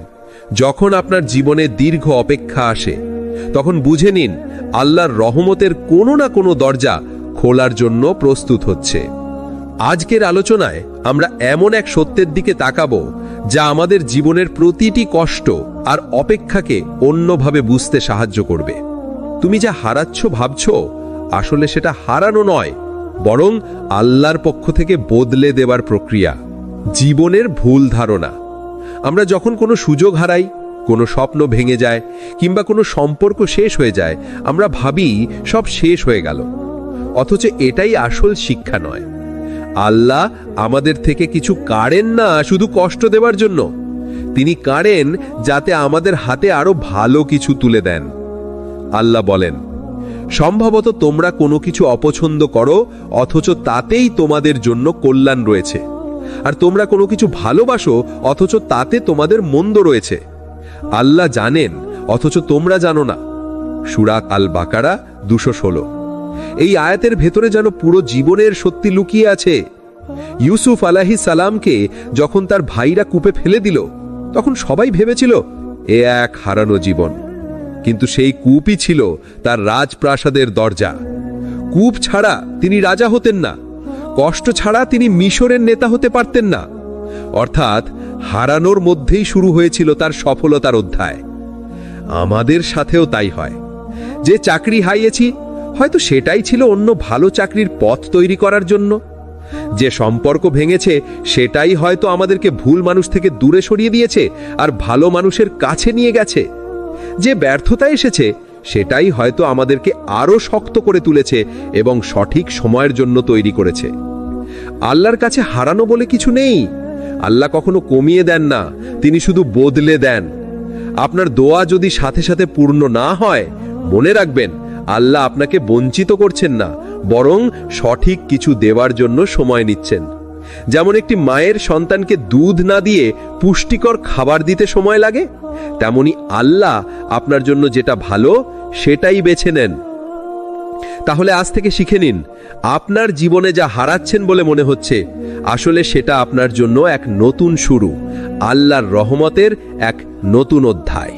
যখন আপনার জীবনে দীর্ঘ অপেক্ষা আসে, তখন বুঝে নিন আল্লাহর রহমতের কোনো না কোনো দরজা খোলার জন্য প্রস্তুত হচ্ছে। আজকের আলোচনায় আমরা এমন এক সত্যের দিকে তাকাবো যা আমাদের জীবনের প্রতিটি কষ্ট আর অপেক্ষাকে অন্যভাবে বুঝতে সাহায্য করবে। তুমি যা হারাচ্ছ ভাবছো, আসলে সেটা হারানো নয়, বরং আল্লাহর পক্ষ থেকে বদলে দেবার প্রক্রিয়া। জীবনের ভুল ধারণা। আমরা যখন কোনো সুযোগ হারাই, কোনো স্বপ্ন ভেঙে যায়, কিংবা কোনো সম্পর্ক শেষ হয়ে যায়, আমরা ভাবি সব শেষ হয়ে গেল। অথচ এটাই আসল শিক্ষা নয়। আল্লাহ আমাদের থেকে কিছু কাড়েন না শুধু কষ্ট দেওয়ার জন্য, তিনি কাড়েন যাতে আমাদের হাতে আরো ভালো কিছু তুলে দেন। আল্লাহ বলেন, সম্ভবত তোমরা কোনো কিছু অপছন্দ করো, অথচ তাতেই তোমাদের জন্য কল্যাণ রয়েছে। আর তোমরা কোনো কিছু ভালোবাসো, অথচ তাতে তোমাদের মন্দ রয়েছে। আল্লাহ জানেন, অথচ তোমরা জানো না। সূরা আল বাকারা 216। এই আয়াতের ভেতরে যেন পুরো জীবনের সত্যি লুকিয়ে আছে। ইউসুফ আলাইহিস সালামকে যখন তার ভাইরা কূপে ফেলে দিল, তখন সবাই ভেবেছিল এ এক হারানো জীবন। কিন্তু সেই কূপই ছিল তার রাজপ্রাসাদের দরজা। কূপ ছাড়া তিনি রাজা হতেন না, কষ্ট ছাড়া তিনি মিশরের নেতা হতে পারতেন না। অর্থাৎ হারানোর মধ্যেই শুরু হয়েছিল তার সফলতার অধ্যায়। আমাদের সাথেও তাই হয়। যে চাকরি হারিয়েছি, হয়তো সেটাই ছিল অন্য ভালো চাকরির পথ তৈরি করার জন্য। যে সম্পর্ক ভেঙেছে, সেটাই হয়তো আমাদেরকে ভুল মানুষ থেকে দূরে সরিয়ে দিয়েছে আর ভালো মানুষের কাছে নিয়ে গেছে। যে ব্যর্থতা এসেছে, সেটাই হয়তো আমাদেরকে আরো শক্ত করে তুলেছে এবং সঠিক সময়ের জন্য তৈরি করেছে। আল্লাহর কাছে হারানো বলে কিছু নেই। আল্লাহ কখনো কমিয়ে দেন না, তিনি শুধু বদলে দেন। আপনার দোয়া যদি সাথে সাথে পূর্ণ না হয়, মনে রাখবেন আল্লাহ আপনাকে বঞ্চিত করছেন না, বরং সঠিক কিছু দেওয়ার জন্য সময় নিচ্ছেন। যেমন একটি মায়ের সন্তানকে দুধ না দিয়ে পুষ্টিকর খাবার দিতে সময় লাগে, তেমনি আল্লাহ আপনার জন্য যেটা ভালো সেটাই বেছে নেন। তাহলে আজ থেকে শিখে নিন, আপনার জীবনে যা হারাচ্ছেন বলে মনে হচ্ছে, আসলে সেটা আপনার জন্য এক নতুন শুরু, আল্লাহর রহমতের এক নতুন অধ্যায়।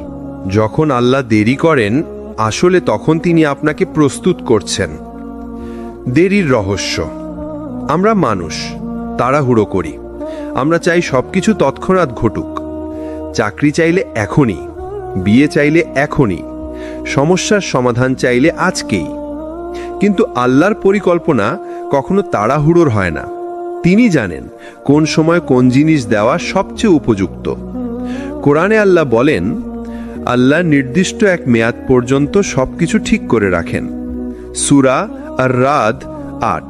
যখন আল্লাহ দেরি করেন, আসলে তখন তিনি আপনাকে প্রস্তুত করছেন। দেরির রহস্য। আমরা মানুষ, তাড়াহুড়ো করি। আমরা চাই সবকিছু তৎক্ষণাৎ ঘটুক। চাকরি চাইলে এখনই, বিয়ে চাইলে এখনই, সমস্যার সমাধান চাইলে আজকেই। কিন্তু আল্লাহর পরিকল্পনা কখনো তাড়াহুড়োর হয় না। তিনি জানেন কোন সময় কোন জিনিস দেওয়া সবচেয়ে উপযুক্ত। কোরআনে আল্লাহ বলেন, আল্লাহ নির্দিষ্ট এক মেয়াদ পর্যন্ত সবকিছু ঠিক করে রাখেন। সূরা আর-রাদ ৮।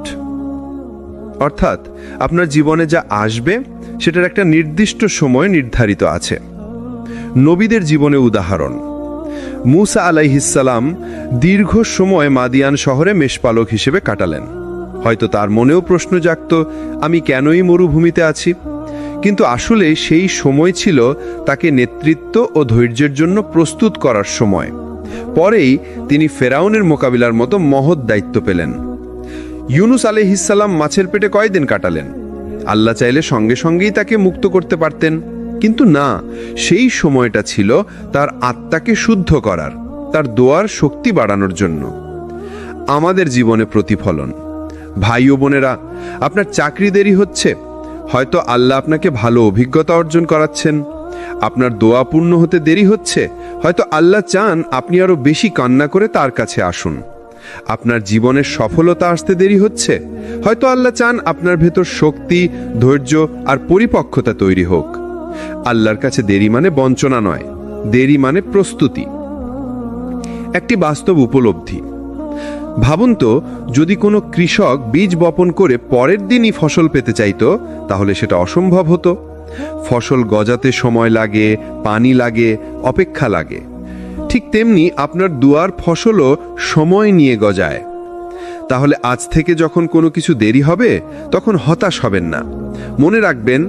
অর্থাৎ আপনার জীবনে যা আসবে সেটার একটা নির্দিষ্ট সময় নির্ধারিত আছে। নবীদের জীবনে উদাহরণ। মূসা আলাইহিসসালাম দীর্ঘ সময় মাদিয়ান শহরে মেষপালক হিসেবে কাটালেন। হয়তো তার মনেও প্রশ্ন জাগত, আমি কেনই মরুভূমিতে আছি? কিন্তু আসলে সেই সময় ছিল তাকে নেতৃত্ব ও ধৈর্যের জন্য প্রস্তুত করার সময়। পরেই তিনি ফেরাউনের মোকাবিলার মতো মহৎ দায়িত্ব পেলেন। ইউনুস আলাইহিসসালাম মাছের পেটে কয়দিন কাটালেন? আল্লাহ চাইলে সঙ্গে সঙ্গেই তাকে মুক্ত করতে পারতেন, কিন্তু না, সেই সময়টা ছিল তার আত্মাকে শুদ্ধ করার, তার দোয়ার শক্তি বাড়ানোর জন্য। আমাদের জীবনে প্রতিফলন। ভাই ও বোনেরা, আপনার চাকরি দেরি হচ্ছে, হয়তো আল্লাহ আপনাকে ভালো অভিজ্ঞতা অর্জন করাচ্ছেন। আপনার দোয়া পূর্ণ হতে দেরি হচ্ছে, হয়তো আল্লাহ চান আপনি আরো বেশি কান্না করে তার কাছে আসুন। আপনার জীবনের সফলতা আসতে দেরি হচ্ছে, হয়তো আল্লাহ চান আপনার ভেতর শক্তি, ধৈর্য আর পরিপক্কতা তৈরি হোক। আল্লাহর কাছে দেরি মানে বঞ্চনা নয়, দেরি মানে প্রস্তুতি। একটি বাস্তব উপলব্ধি। ভাবুন তো, যদি কোনো কৃষক বীজ বপন করে পরের দিনই ফসল পেতে চাইতো, তাহলে সেটা অসম্ভব হতো। ফসল গজাতে সময় লাগে, পানি লাগে, অপেক্ষা লাগে। ঠিক তেমনি আপনার দুয়ার ফসলও সময় নিয়ে গজায়। তাহলে আজ থেকে যখন কোনো কিছু দেরি হবে, তখন হতাশ হবেন না। মনে রাখবেন,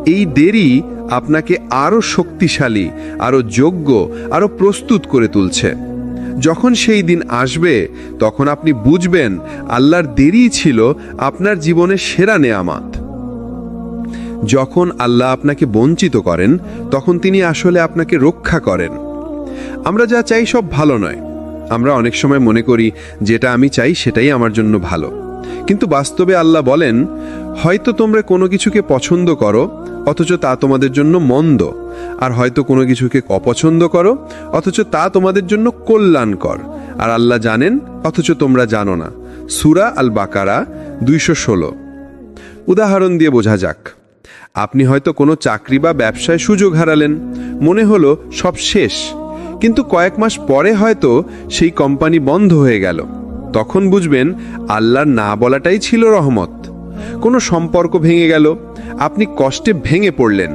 এই দেরি আপনাকে আরো শক্তিশালী, আরো যোগ্য, আরো প্রস্তুত করে তুলছে। যখন সেই দিন আসবে, তখন আপনি বুঝবেন আল্লাহর দেরি ছিল আপনার জীবনের সেরা নেয়ামত। যখন আল্লাহ আপনাকে বঞ্চিত করেন, তখন তিনি আসলে আপনাকে রক্ষা করেন। আমরা যা চাই সব ভালো নয়। আমরা অনেক সময় মনে করি যেটা আমি চাই সেটাই আমার জন্য ভালো, কিন্তু বাস্তবে আল্লাহ বলেন, হয়তো তোমরা কোনো কিছুকে পছন্দ করো অথচ তা তোমাদের জন্য মন্দ, আর হয়তো কোনো কিছুকে অপছন্দ করো অথচ তা তোমাদের জন্য কল্যাণকর, আর আল্লাহ জানেন অথচ তোমরা জানো না। সূরা আল বাকারা 216। উদাহরণ দিয়ে বোঝা যাক। আপনি হয়তো কোনো চাকরি বা ব্যবসায় সুযোগ হারালেন, মনে হলো সব শেষ, কিন্তু কয়েক মাস পরে হয়তো সেই কোম্পানি বন্ধ হয়ে গেল। তখন বুঝবেন আল্লাহর না বলাটাই ছিল রহমত। কোনো সম্পর্ক ভেঙে গেল, আপনি কষ্টে ভেঙে পড়লেন,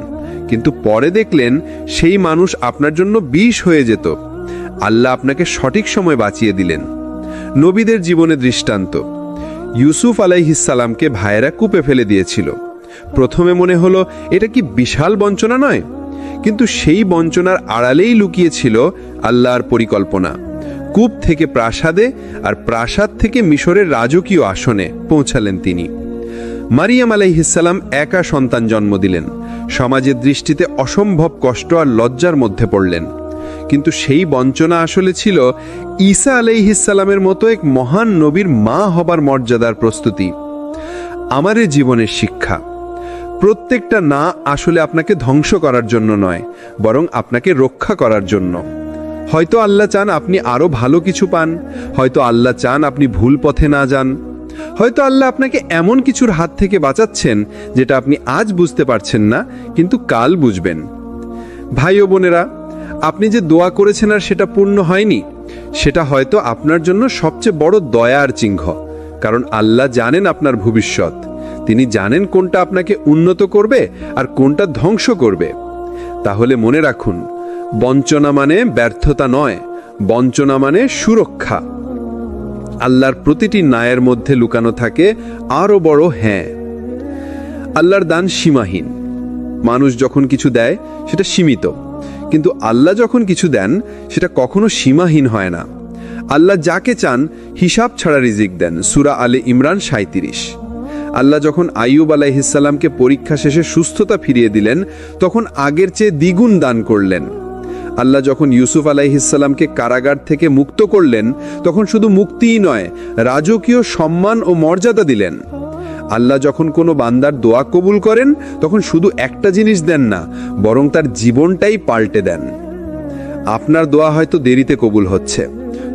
কিন্তু পরে দেখলেন সেই মানুষ আপনার জন্য বিষ হয়ে যেত। আল্লাহ আপনাকে সঠিক সময় বাঁচিয়ে দিলেন। নবীদের জীবনে দৃষ্টান্ত। ইউসুফ আলাইহিসসালামকে ভাইয়েরা কূপে ফেলে দিয়েছিল। প্রথমে মনে হলো এটা কি বিশাল বঞ্চনা নয়? কিন্তু সেই বঞ্চনার আড়ালেই লুকিয়েছিল আল্লাহর পরিকল্পনা। কূপ থেকে প্রাসাদে, আর প্রাসাদ থেকে মিশরের রাজকীয় আসনে পৌঁছালেন তিনি। মারিয়াম আলাইহিসসালাম একা সন্তান জন্ম দিলেন। সমাজের দৃষ্টিতে অসম্ভব কষ্ট আর লজ্জার মধ্যে পড়লেন। কিন্তু সেই বঞ্চনা আসলে ছিল ঈসা আলাইহিসসালামের মতো এক মহান নবীর মা হবার মর্যাদার প্রস্তুতি। আমাদের জীবনের শিক্ষা। প্রত্যেকটা না আসলে আপনাকে ধ্বংস করার জন্য নয়, বরং আপনাকে রক্ষা করার জন্য। হয়তো আল্লাহ চান আপনি আরো ভালো কিছু পান, হয়তো আল্লাহ চান আপনি ভুল পথে না যান, হয়তো আল্লাহ আপনাকে এমন কিছুর হাত থেকে বাঁচাচ্ছেন যেটা আপনি আজ বুঝতে পারছেন না, কিন্তু কাল বুঝবেন। ভাই ও বোনেরা, আপনি যে দোয়া করেছেন আর সেটা পূর্ণ হয়নি, সেটা হয়তো আপনার জন্য সবচেয়ে বড় দয়ার চিহ্ন। কারণ আল্লাহ জানেন আপনার ভবিষ্যৎ। তিনি জানেন কোনটা আপনাকে উন্নত করবে আর কোনটা ধ্বংস করবে। তাহলে মনে রাখুন, বঞ্চনা মানে ব্যর্থতা নয়, বঞ্চনা মানে সুরক্ষা। আল্লাহর প্রতিটি নায়ের মধ্যে লুকানো থাকে আরো বড় হ্যাঁ। আল্লাহর দান সীমাহীন। মানুষ যখন কিছু দেয় সেটা সীমিত, কিন্তু আল্লাহ যখন কিছু দেন সেটা কখনো সীমাহীন হয় না। আল্লাহ যাকে চান হিসাব ছাড়া রিজিক দেন, সূরা আলে ইমরান 37। আল্লাহ যখন আইয়ুব আলাইহিসসালামকে পরীক্ষা শেষে সুস্থতা ফিরিয়ে দিলেন, তখন আগের চেয়ে দ্বিগুণ দান করলেন। আল্লাহ যখন ইউসুফ আলাইহিসসালামকে কারাগার থেকে মুক্ত করলেন, তখন শুধু মুক্তিই নয়, রাজকীয় সম্মান ও মর্যাদা দিলেন। আল্লাহ যখন কোনো বান্দার দোয়া কবুল করেন, তখন শুধু একটা জিনিস দেন না, বরং তার জীবনটাই পাল্টে দেন। আপনার দোয়া হয়তো দেরিতে কবুল হচ্ছে,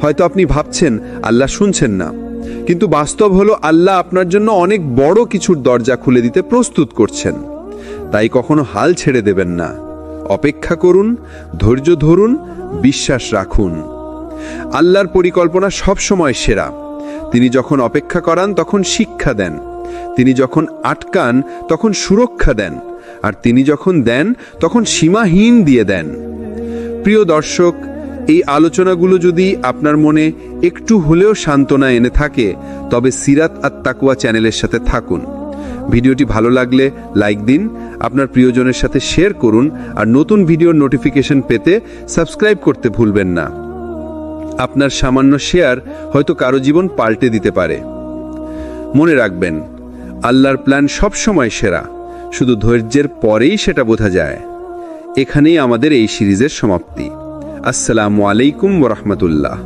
হয়তো আপনি ভাবছেন আল্লাহ শুনছেন না, কিন্তু বাস্তব হলো আল্লাহ আপনার জন্য অনেক বড় কিছুর দরজা খুলে দিতে প্রস্তুত করছেন। তাই কখনো হাল ছেড়ে দেবেন না। অপেক্ষা করুন, ধৈর্য ধরুন, বিশ্বাস রাখুন। আল্লাহর পরিকল্পনা সবসময় সেরা। তিনি যখন অপেক্ষা করান তখন শিক্ষা দেন, তিনি যখন আটকান তখন সুরক্ষা দেন, আর তিনি যখন দেন তখন সীমাহীন দিয়ে দেন। প্রিয় দর্শক, এই আলোচনাগুলো যদি আপনার মনে একটু হলেও সান্ত্বনা এনে থাকে, তবে সিরাত আত তাকওয়া চ্যানেলের সাথে থাকুন। ভিডিওটি ভালো লাগলে লাইক দিন, আপনার প্রিয়জনের সাথে শেয়ার করুন, আর নতুন ভিডিওর নোটিফিকেশন পেতে সাবস্ক্রাইব করতে ভুলবেন না। আপনার সামান্য শেয়ার হয়তো কারো জীবন পাল্টে দিতে পারে। মনে রাখবেন, আল্লাহর প্ল্যান সবসময় সেরা, শুধু ধৈর্যের পরেই সেটা বোঝা যায়। এখানেই আমাদের এই সিরিজের সমাপ্তি। আসসালামু আলাইকুম ওয়া রাহমাতুল্লাহ।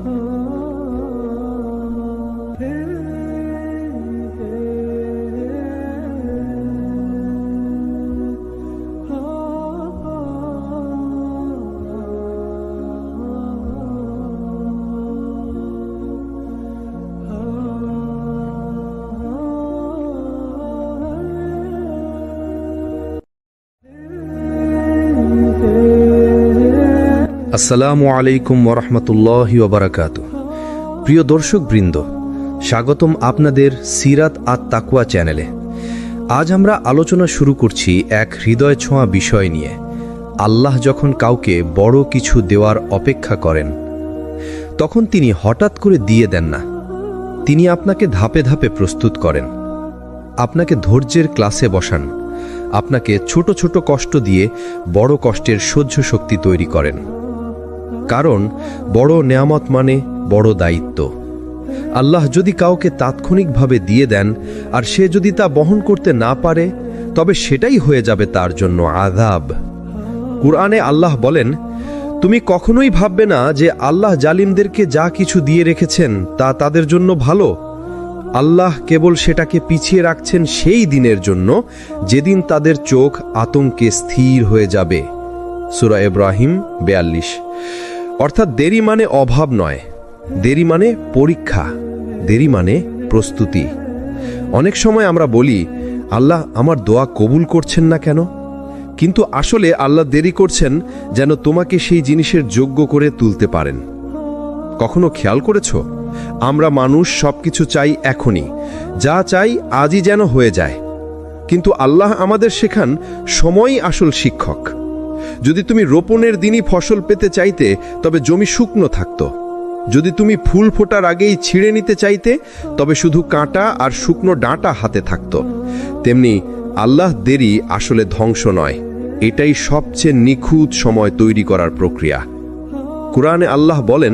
আসসালামু আলাইকুম ওরহমতুল্লাহি ওবারাকাতুহু। প্রিয় দর্শকবৃন্দ, স্বাগতম আপনাদের সিরাত আত তাকওয়া চ্যানেলে। আজ আমরা আলোচনা শুরু করছি এক হৃদয় ছোঁয়া বিষয় নিয়ে। আল্লাহ যখন কাউকে বড় কিছু দেওয়ার অপেক্ষা করেন, তখন তিনি হঠাৎ করে দিয়ে দেন না। তিনি আপনাকে ধাপে ধাপে প্রস্তুত করেন, আপনাকে ধৈর্যের ক্লাসে বসান, আপনাকে ছোট ছোট কষ্ট দিয়ে বড় কষ্টের সহ্য শক্তি তৈরি করেন। কারণ বড় নেয়ামত মানে বড় দায়িত্ব। আল্লাহ যদি কাউকে তাৎক্ষণিকভাবে দিয়ে দেন আর সে যদি তা বহন করতে না পারে, তবে সেটাই হয়ে যাবে তার জন্য আযাব। কুরআনে আল্লাহ বলেন, তুমি কখনোই ভাববে না যে আল্লাহ জালিমদেরকে যা কিছু দিয়ে রেখেছেন তা তাদের জন্য ভালো। আল্লাহ কেবল সেটাকে পিছিয়ে রাখছেন সেই দিনের জন্য যেদিন তাদের চোখ আতঙ্কে স্থির হয়ে যাবে। সূরা ইব্রাহিম 42। অর্থাৎ দেরি মানে অভাব নয়, দেরি মানে পরীক্ষা, দেরি মানে প্রস্তুতি। অনেক সময় আমরা বলি, আল্লাহ আমার দোয়া কবুল করছেন না কেন? কিন্তু আসলে আল্লাহ দেরি করছেন যেন তোমাকে সেই জিনিসের যোগ্য করে তুলতে পারেন। কখনো খেয়াল করেছো, আমরা মানুষ সবকিছু চাই এখনই, যা চাই আজই যেন হয়ে যায়। কিন্তু আল্লাহ আমাদের শেখান সময়ই আসল শিক্ষক। যদি তুমি রোপণের দিনই ফসল পেতে চাইতে, তবে জমি শুকনো থাকত। যদি তুমি ফুল ফোটার আগেই ছিঁড়ে নিতে চাইতে, তবে শুধু কাঁটা আর শুকনো ডাঁটা হাতে থাকত। তেমনি আল্লাহ দেরি আসলে ধ্বংস নয়, এটাই সবচেয়ে নিখুঁত সময় তৈরি করার প্রক্রিয়া। কুরআনে আল্লাহ বলেন,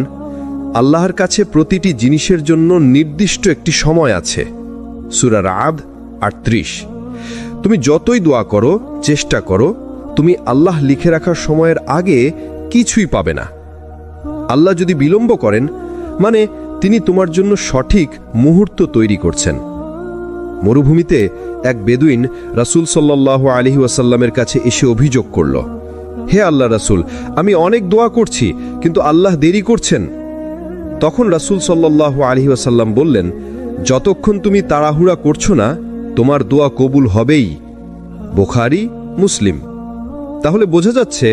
আল্লাহর কাছে প্রতিটি জিনিসের জন্য নির্দিষ্ট একটি সময় আছে। সূরা রাদ 38। তুমি যতই দোয়া করো, চেষ্টা করো, তুমি আল্লাহ লিখে রাখার সময়ের আগে কিছুই পাবে না। আল্লাহ যদি বিলম্ব করেন, মানে তিনি তোমার জন্য সঠিক মুহূর্ত তৈরি করছেন। মরুভূমিতে এক বেদুইন রাসূল সাল্লাল্লাহু আলাইহি ওয়াসাল্লামের কাছে এসে অভিযোগ করল, হে আল্লাহ রাসূল, আমি অনেক দোয়া করছি, কিন্তু আল্লাহ দেরি করছেন। তখন রাসূল সাল্লাল্লাহু আলাইহি ওয়াসাল্লাম বললেন, যতক্ষণ তুমি তাড়াহুড়া করছো না, তোমার দোয়া কবুল হবেই। বুখারী, মুসলিম। তাহলে বোঝা যাচ্ছে,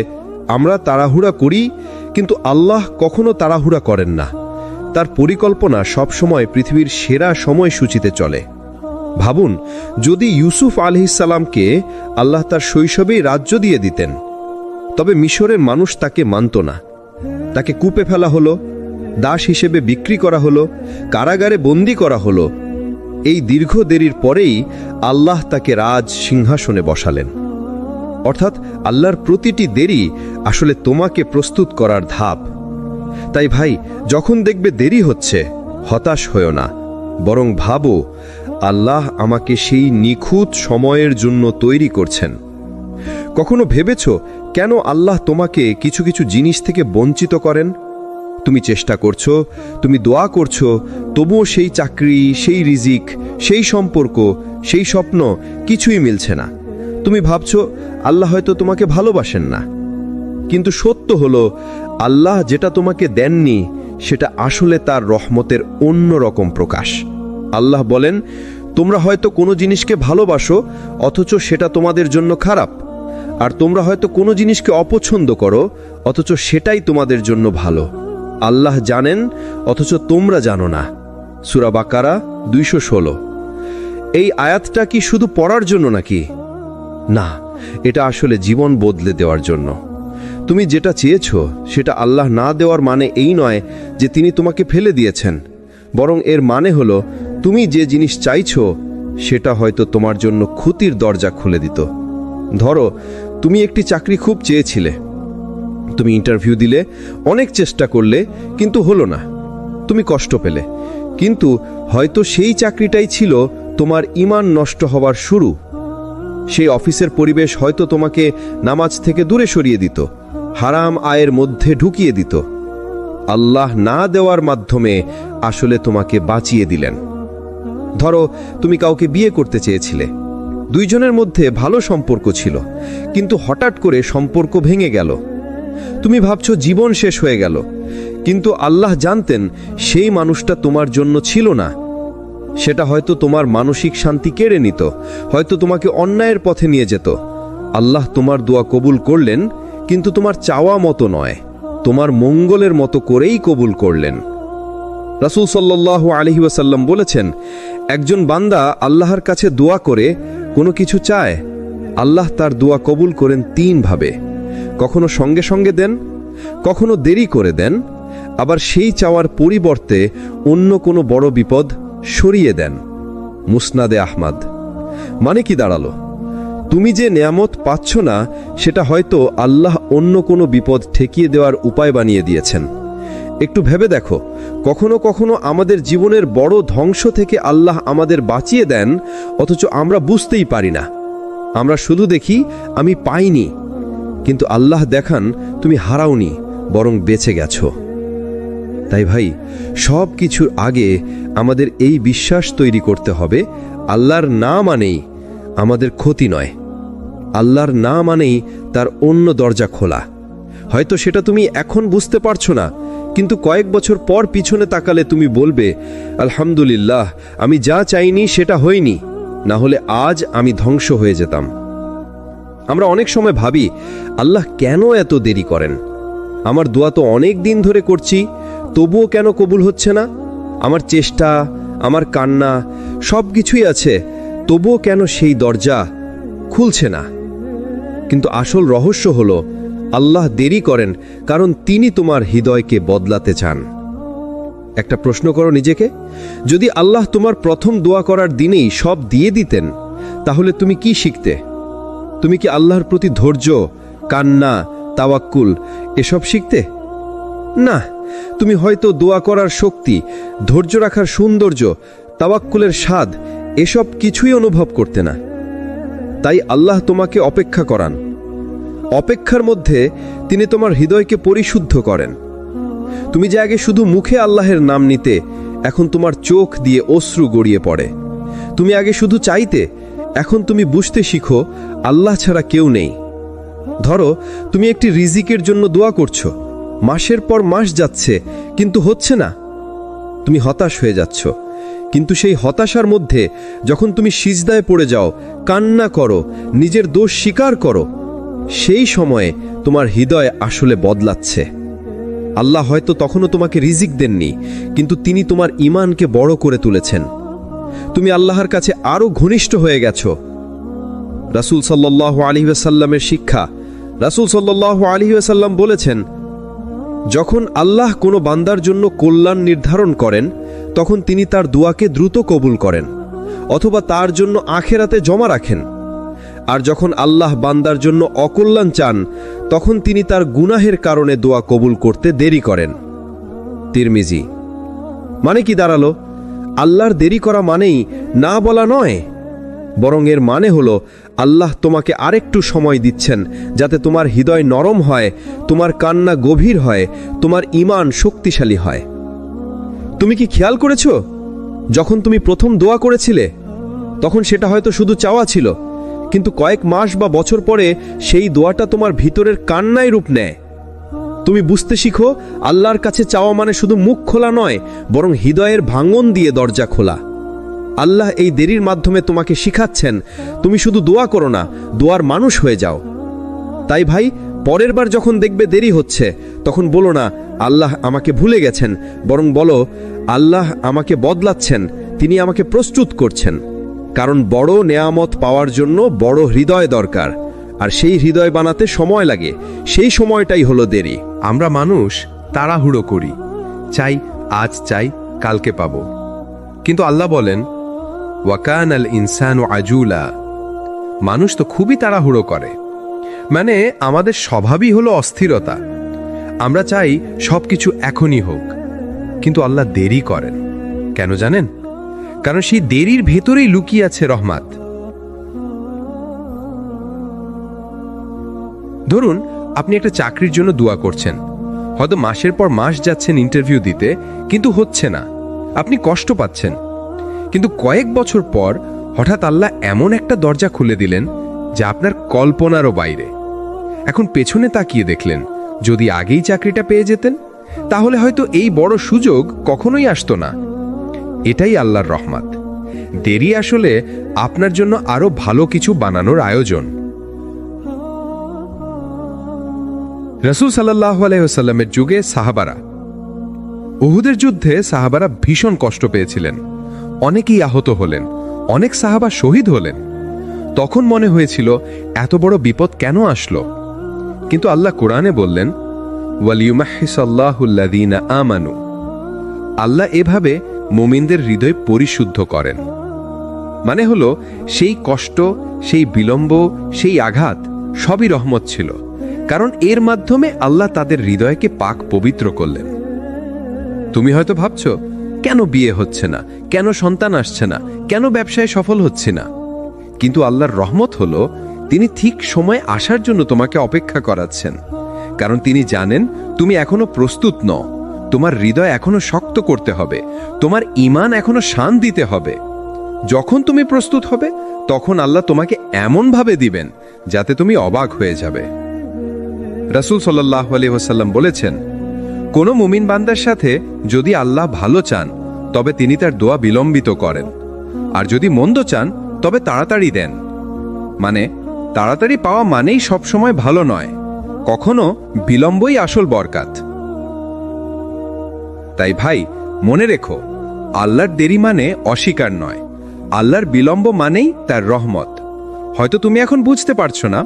আমরা তাড়াহুড়া করি, কিন্তু আল্লাহ কখনো তাড়াহুড়া করেন না। তার পরিকল্পনা সবসময় পৃথিবীর সেরা সময়সূচিতে চলে। ভাবুন, যদি ইউসুফ আলাইহিসসালামকে আল্লাহ তার শৈশবেই রাজ্য দিয়ে দিতেন, তবে মিশরের মানুষ তাকে মানত না। তাকে কূপে ফেলা হলো, দাস হিসেবে বিক্রি করা হলো, কারাগারে বন্দী করা হলো। এই দীর্ঘ দেরির পরেই আল্লাহ তাকে রাজ সিংহাসনে বসালেন। অর্থাৎ আল্লাহর প্রতিটি দেরি আসলে তোমাকে প্রস্তুত করার ধাপ। তাই ভাই, যখন দেখবে দেরি হচ্ছে, হতাশ হয়ো না, বরং ভাবো আল্লাহ আমাকে সেই নিখুঁত সময়ের জন্য তৈরি করছেন। কখনো ভেবেছ কেন আল্লাহ তোমাকে কিছু কিছু জিনিস থেকে বঞ্চিত করেন? তুমি চেষ্টা করছো, তুমি দোয়া করছো, তবুও সেই চাকরি, সেই রিজিক, সেই সম্পর্ক, সেই স্বপ্ন কিছুই মিলছে না। তুমি ভাবছো আল্লাহ হয়তো তোমাকে ভালোবাসেন না। কিন্তু সত্য হলো, আল্লাহ যেটা তোমাকে দেননি সেটা আসলে তার রহমতের অন্য রকম প্রকাশ। আল্লাহ বলেন, তোমরা হয়তো কোনো জিনিসকে ভালোবাসো অথচ সেটা তোমাদের জন্য খারাপ, আর তোমরা হয়তো কোনো জিনিসকে অপছন্দ করো অথচ সেটাই তোমাদের জন্য ভালো। আল্লাহ জানেন অথচ তোমরা জানো না। সূরা বাকারা 216। এই আয়াতটা কি শুধু পড়ার জন্য নাকি? না, এটা আসলে জীবন বদলে দেওয়ার জন্য। তুমি যেটা চেয়েছো সেটা আল্লাহ না দেওয়ার মানে এই নয় যে তিনি তোমাকে ফেলে দিয়েছেন, বরং এর মানে হলো তুমি যে জিনিস চাইছো সেটা হয়তো তোমার জন্য ক্ষতির দরজা খুলে দিত। ধরো, তুমি একটি চাকরি খুব চেয়েছিলে, তুমি ইন্টারভিউ দিলে, অনেক চেষ্টা করলে, কিন্তু হলো না। তুমি কষ্ট পেলে, কিন্তু হয়তো সেই চাকরিটাই ছিল তোমার ঈমান নষ্ট হওয়ার শুরু। সেই অফিসের পরিবেশ হয়তো তোমাকে নামাজ থেকে দূরে সরিয়ে দিত, হারাম আয়ের মধ্যে ঢুকিয়ে দিত। আল্লাহ না দেওয়ার মাধ্যমে আসলে তোমাকে বাঁচিয়ে দিলেন। ধরো, তুমি কাউকে বিয়ে করতে চেয়েছিলে, দুইজনের মধ্যে ভালো সম্পর্ক ছিল, কিন্তু হঠাৎ করে সম্পর্ক ভেঙে গেল। তুমি ভাবছো জীবন শেষ হয়ে গেল, কিন্তু আল্লাহ জানতেন সেই মানুষটা তোমার জন্য ছিল না। সেটা হয়তো তোমার মানসিক শান্তি কেড়ে নিত, হয়তো তোমাকে অন্যায়ের পথে নিয়ে যেত। আল্লাহ তোমার দোয়া কবুল করলেন, কিন্তু তোমার চাওয়া মতো নয়, তোমার মঙ্গলের মতো করেই কবুল করলেন। রাসূল সাল্লাল্লাহু আলাইহি ওয়াসাল্লাম বলেছেন, একজন বান্দা আল্লাহর কাছে দোয়া করে কোনো কিছু চায়, আল্লাহ তার দোয়া কবুল করেন 3 ভাবে। কখনো সঙ্গে সঙ্গে দেন, কখনো দেরি করে দেন, আবার সেই চাওয়ার পরিবর্তে অন্য কোনো বড় বিপদ সরিয়ে দেন। মুসনাদে আহমদ। মানে কি দাঁড়ালো? তুমি যে নেয়ামত পাচ্ছ না সেটা হয়তো আল্লাহ অন্য কোনো বিপদ ঠেকিয়ে দেওয়ার উপায় বানিয়ে দিয়েছেন। একটু ভেবে দেখো, কখনো কখনো আমাদের জীবনের বড় ধ্বংস থেকে আল্লাহ আমাদের বাঁচিয়ে দেন, অথচ আমরা বুঝতেই পারি না। আমরা শুধু দেখি আমি পাইনি, কিন্তু আল্লাহ দেখান তুমি হারাওনি, বরং বেঁচে গেছো। তাই ভাই, সব কিছুর আগে আমাদের এই বিশ্বাস তৈরি করতে হবে, আল্লাহর না মানেই আমাদের ক্ষতি নয়, আল্লাহর না মানেই তার অন্য দরজা খোলা। হয়তো সেটা তুমি এখন বুঝতে পারছো না, কিন্তু কয়েক বছর পর পিছনে তাকালে তুমি বলবে, আলহামদুলিল্লাহ, আমি যা চাইনি সেটা হয়নি, না হলে আজ আমি ধ্বংস হয়ে যেতাম। আমরা অনেক সময় ভাবি, আল্লাহ কেন এত দেরি করেন? আমার দোয়া তো অনেক দিন ধরে করছি, তবুও কেন কবুল হচ্ছে না? আমার চেষ্টা, আমার কান্না, সব কিছুই আছে, তবুও কেন সেই দরজা খুলছে না? কিন্তু আসল রহস্য হলো, আল্লাহ দেরি করেন কারণ তিনি তোমার হৃদয়কে বদলাতে চান। একটা প্রশ্ন করো নিজেকে, যদি আল্লাহ তোমার প্রথম দোয়া করার দিনেই সব দিয়ে দিতেন, তাহলে তুমি কি শিখতে? তুমি কি আল্লাহর প্রতি ধৈর্য, কান্না, তাওয়াক্কুল এসব শিখতে? না, তুমি হয়তো দোয়া করার শক্তি, ধৈর্য রাখার সৌন্দর্য, তাওয়াক্কুলের স্বাদ এসব কিছুই অনুভব করতে না। তাই আল্লাহ তোমাকে অপেক্ষা করান। অপেক্ষার মধ্যে তিনি তোমার হৃদয়কে পরিশুদ্ধ করেন। তুমি যে আগে শুধু মুখে আল্লাহের নাম নিতে, এখন তোমার চোখ দিয়ে অশ্রু গড়িয়ে পড়ে। তুমি আগে শুধু চাইতে, এখন তুমি বুঝতে শিখো আল্লাহ ছাড়া কেউ নেই। ধরো, তুমি একটি রিজিকের জন্য দোয়া করছো, মাসের পর মাস যাচ্ছে কিন্তু হচ্ছে না। তুমি হতাশ হয়ে যাচ্ছ, কিন্তু সেই হতাশার মধ্যে যখন তুমি সিজদায় পড়ে যাও, কান্না করো, নিজের দোষ স্বীকার করো, সেই সময়ে তোমার হৃদয় আসলে বদলাচ্ছে। আল্লাহ হয়তো তখনও তোমাকে রিজিক দেননি, কিন্তু তিনি তোমার ঈমানকে বড় করে তুলেছেন। তুমি আল্লাহর কাছে আরো ঘনিষ্ঠ হয়ে গেছো। রাসূল সাল্লাল্লাহু আলাইহি ওয়াসাল্লামের শিক্ষা, রাসূল সাল্লাল্লাহু আলাইহি ওয়াসাল্লাম বলেছেন, যখন আল্লাহ কোনো বান্দার জন্য কল্যাণ নির্ধারণ করেন, তখন তিনি তার দোয়াকে দ্রুত কবুল করেন, অথবা তার জন্য আখিরাতে জমা রাখেন। আর যখন আল্লাহ বান্দার জন্য অকল্যাণ চান, তখন তিনি তার গুনাহের কারণে দোয়া কবুল করতে দেরি করেন। তিরমিজি। মানে কি দাঁড়ালো? আল্লাহর দেরি করা মানেই না বলা নয়, বরং এর মানে হলো আল্লাহ তোমাকে আরেকটু সময় দিচ্ছেন যাতে তোমার হৃদয় নরম হয়, তোমার কান্না গভীর হয়, তোমার ঈমান শক্তিশালী হয়। তুমি কি খেয়াল করেছো, যখন তুমি প্রথম দোয়া করেছিলে তখন সেটা হয়তো শুধু চাওয়া ছিল, কিন্তু কয়েক মাস বা বছর পরে সেই দোয়াটা তোমার ভিতরের কান্নায় রূপ নেয়। তুমি বুঝতে শিখো আল্লাহর কাছে চাওয়া মানে শুধু মুখ খোলা নয়, বরং হৃদয়ের ভাঙন দিয়ে দরজা খোলা। আল্লাহ এই দেরির মাধ্যমে তোমাকে শিখাচ্ছেন তুমি শুধু দোয়া করো না, দোয়ার মানুষ হয়ে যাও। তাই ভাই, পরের বার যখন দেখবে দেরি হচ্ছে তখন বলো না আল্লাহ আমাকে ভুলে গেছেন, বরং বলো আল্লাহ আমাকে বদলাচ্ছেন, তিনি আমাকে প্রস্তুত করছেন। কারণ বড় নেয়ামত পাওয়ার জন্য বড় হৃদয় দরকার, আর সেই হৃদয় বানাতে সময় লাগে, সেই সময়টাই হলো দেরি। আমরা মানুষ তাড়াহুড়ো করি, চাই আজ চাই কালকে পাবো, কিন্তু আল্লাহ বলেন ওয়াকান আল ইনসানু আজুলা। মানুষ তো খুবই তাড়াহুড়ো করে, মানে আমাদের স্বভাবই হলো অস্থিরতা। আমরা চাই সবকিছু এখনই হোক, কিন্তু আল্লাহ দেরি করেন কেন জানেন? কারণ সেই দেরির ভেতরেই লুকিয়ে আছে রহমত। ধরুন আপনি একটা চাকরির জন্য দোয়া করছেন, হয়তো মাসের পর মাস যাচ্ছেন ইন্টারভিউ দিতে, কিন্তু হচ্ছে না, আপনি কষ্ট পাচ্ছেন। কিন্তু কয়েক বছর পর হঠাৎ আল্লাহ এমন একটা দরজা খুলে দিলেন যা আপনার কল্পনারও বাইরে। এখন পেছনে তাকিয়ে দেখলেন যদি আগেই চাকরিটা পেয়ে যেতেন তাহলে হয়তো এই বড় সুযোগ কখনোই আসতো না। এটাই আল্লাহর রহমত। দেরি আসলে আপনার জন্য আরো ভালো কিছু বানানোর আয়োজন। রাসূল সাল্লাল্লাহু আলাইহি ওয়াসাল্লামের যুগে সাহাবারা, উহুদের যুদ্ধে সাহাবারা ভীষণ কষ্ট পেয়েছিলেন, অনেকেই আহত হলেন, অনেক সাহাবা শহীদ হলেন। তখন মনে হয়েছিল এত বড় বিপদ কেন আসলো? কিন্তু আল্লাহ কোরআনে বললেন ওয়ালিউমাহহিসাল্লাহুল্লাযীনা আমানু। আল্লাহ এভাবে মুমিনদের হৃদয় পরিশুদ্ধ করেন। মানে হলো সেই কষ্ট, সেই বিলম্ব, সেই আঘাত সবই রহমত ছিল, কারণ এর মাধ্যমে আল্লাহ তাদের হৃদয়কে পাক পবিত্র করলেন। তুমি হয়তো ভাবছো কেন বিয়ে হচ্ছে না, কেন সন্তান আসছে না, কেন ব্যবসায় সফল হচ্ছে না? কিন্তু আল্লাহর রহমত হলো তিনি ঠিক সময় আসার জন্য তোমাকে অপেক্ষা করাচ্ছেন, কারণ তিনি জানেন তুমি এখনো প্রস্তুত নও, তোমার হৃদয় এখনো শক্ত করতে হবে, তোমার ঈমান এখনো শান দিতে হবে। যখন তুমি প্রস্তুত হবে তখন আল্লাহ তোমাকে এমনভাবে দিবেন যাতে তুমি অবাক হয়ে যাবে। রাসূল সাল্লাল্লাহু আলাইহি ওয়াসাল্লাম বলেছেন, কোনো মুমিন বান্দার সাথে যদি আল্লাহ ভালো চান তবে তিনি তার দোয়া বিলম্বিত করেন, আর যদি মন্দ চান তবে তাড়াতাড়ি দেন। মানে তাড়াতাড়ি পাওয়া মানেই সবসময় ভালো নয়, কখনো বিলম্বই আসল বরকত। তাই ভাই, মনে রেখো, আল্লাহর দেরি মানে অস্বীকার নয়, আল্লাহর বিলম্ব মানেই তার রহমত। হয়তো তুমি এখন বুঝতে পারছো না,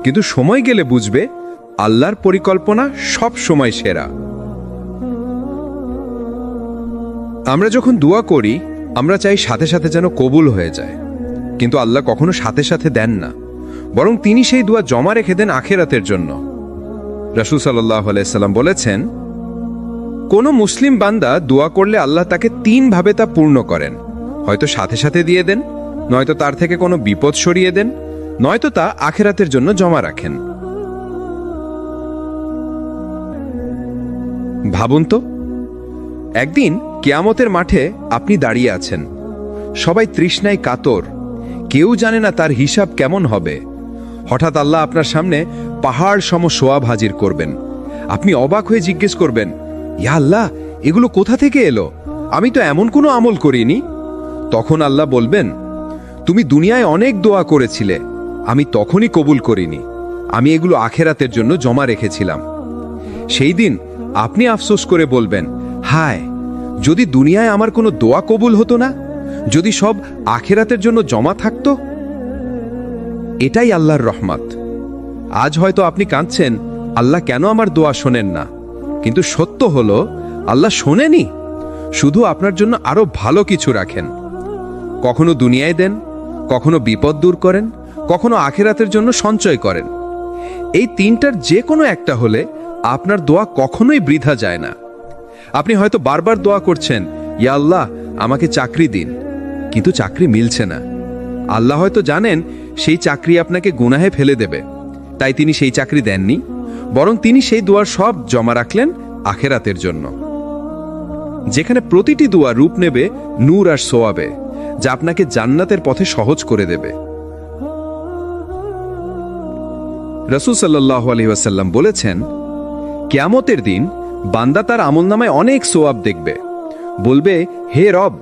কিন্তু সময় গেলে বুঝবে আল্লাহর পরিকল্পনা সব সময় সেরা। আমরা যখন দোয়া করি আমরা চাই সাথে সাথে যেন কবুল হয়ে যায়, কিন্তু আল্লাহ কখনো সাথে সাথে দেন না, বরং তিনি সেই দোয়া জমা রেখে দেন আখিরাতের জন্য। রাসূল সাল্লাল্লাহু আলাইহি সাল্লাম বলেছেন, কোনো মুসলিম বান্দা দোয়া করলে আল্লাহ তাকে 3 ভাবে তা পূর্ণ করেন। হয়তো সাথে সাথে দিয়ে দেন, নয়তো তার থেকে কোনো বিপদ সরিয়ে দেন, নয়তো তা আখিরাতের জন্য জমা রাখেন। ভাবুন তো, একদিন কিয়ামতের মাঠে আপনি দাঁড়িয়ে আছেন, সবাই তৃষ্ণায় কাতর, কেউ জানে না তার হিসাব কেমন হবে। হঠাৎ আল্লাহ আপনার সামনে পাহাড় সম সোয়াব হাজির করবেন। আপনি অবাক হয়ে জিজ্ঞেস করবেন, ইয়া আল্লাহ, এগুলো কোথা থেকে এলো? আমি তো এমন কোনো আমল করিনি। তখন আল্লাহ বলবেন, তুমি দুনিয়ায় অনেক দোয়া করেছিলে, আমি তখনই কবুল করিনি, আমি এগুলো আখিরাতের জন্য জমা রেখেছিলাম। সেই দিন আপনি আফসোস করে বলবেন, হায়, যদি দুনিয়ায় আমার কোনো দোয়া কবুল হতো না, যদি সব আখিরাতের জন্য জমা থাকতো। এটাই আল্লাহর রহমত। আজ হয়তো আপনি কাঁদছেন, আল্লাহ কেন আমার দোয়া শোনেন না? কিন্তু সত্য হলো আল্লাহ শোনেনি, শুধু আপনার জন্য আরো ভালো কিছু রাখেন। কখনো দুনিয়ায় দেন, কখনো বিপদ দূর করেন, কখনো আখিরাতের জন্য সঞ্চয় করেন। এই 3টার যে কোনো একটা হলে আপনার দোয়া কখনোই বৃথা যায় না। আপনি হয়তো বারবার দোয়া করছেন, ইয়া আল্লাহ আমাকে চাকরি দিন, কিন্তু চাকরি মিলছে না। আল্লাহ হয়তো জানেন সেই চাকরি আপনাকে গুনাহে ফেলে দেবে, তাই তিনি সেই চাকরি দেননি, বরং তিনি সেই দোয়ার সব জমা রাখলেন আখেরাতের জন্য, যেখানে প্রতিটি দোয়া রূপ নেবে নূর আর সোয়াবে, যা আপনাকে জান্নাতের পথে সহজ করে দেবে। রাসূল সাল্লাল্লাহু আলাইহি ওয়াসাল্লাম বলেছেন, কিয়ামতের দিন বান্দা তার আমলনামায় অনেক সোয়াব দেখবে, বলবে, হে রব,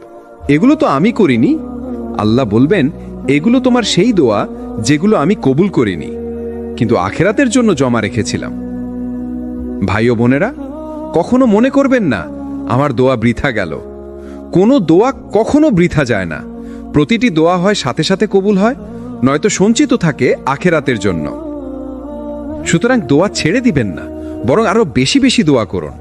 এগুলো তো আমি করিনি। আল্লাহ বলবেন, এগুলো তোমার সেই দোয়া যেগুলো আমি কবুল করিনি, কিন্তু আখেরাতের জন্য জমা রেখেছিলাম। ভাই ও বোনেরা, কখনো মনে করবেন না আমার দোয়া বৃথা গেল। কোনো দোয়া কখনো বৃথা যায় না। প্রতিটি দোয়া হয় সাথে সাথে কবুল হয়, নয়তো সঞ্চিত থাকে আখেরাতের জন্য। সুতরাং দোয়া ছেড়ে দিবেন না, বরং আরো বেশি বেশি দোয়া করুন,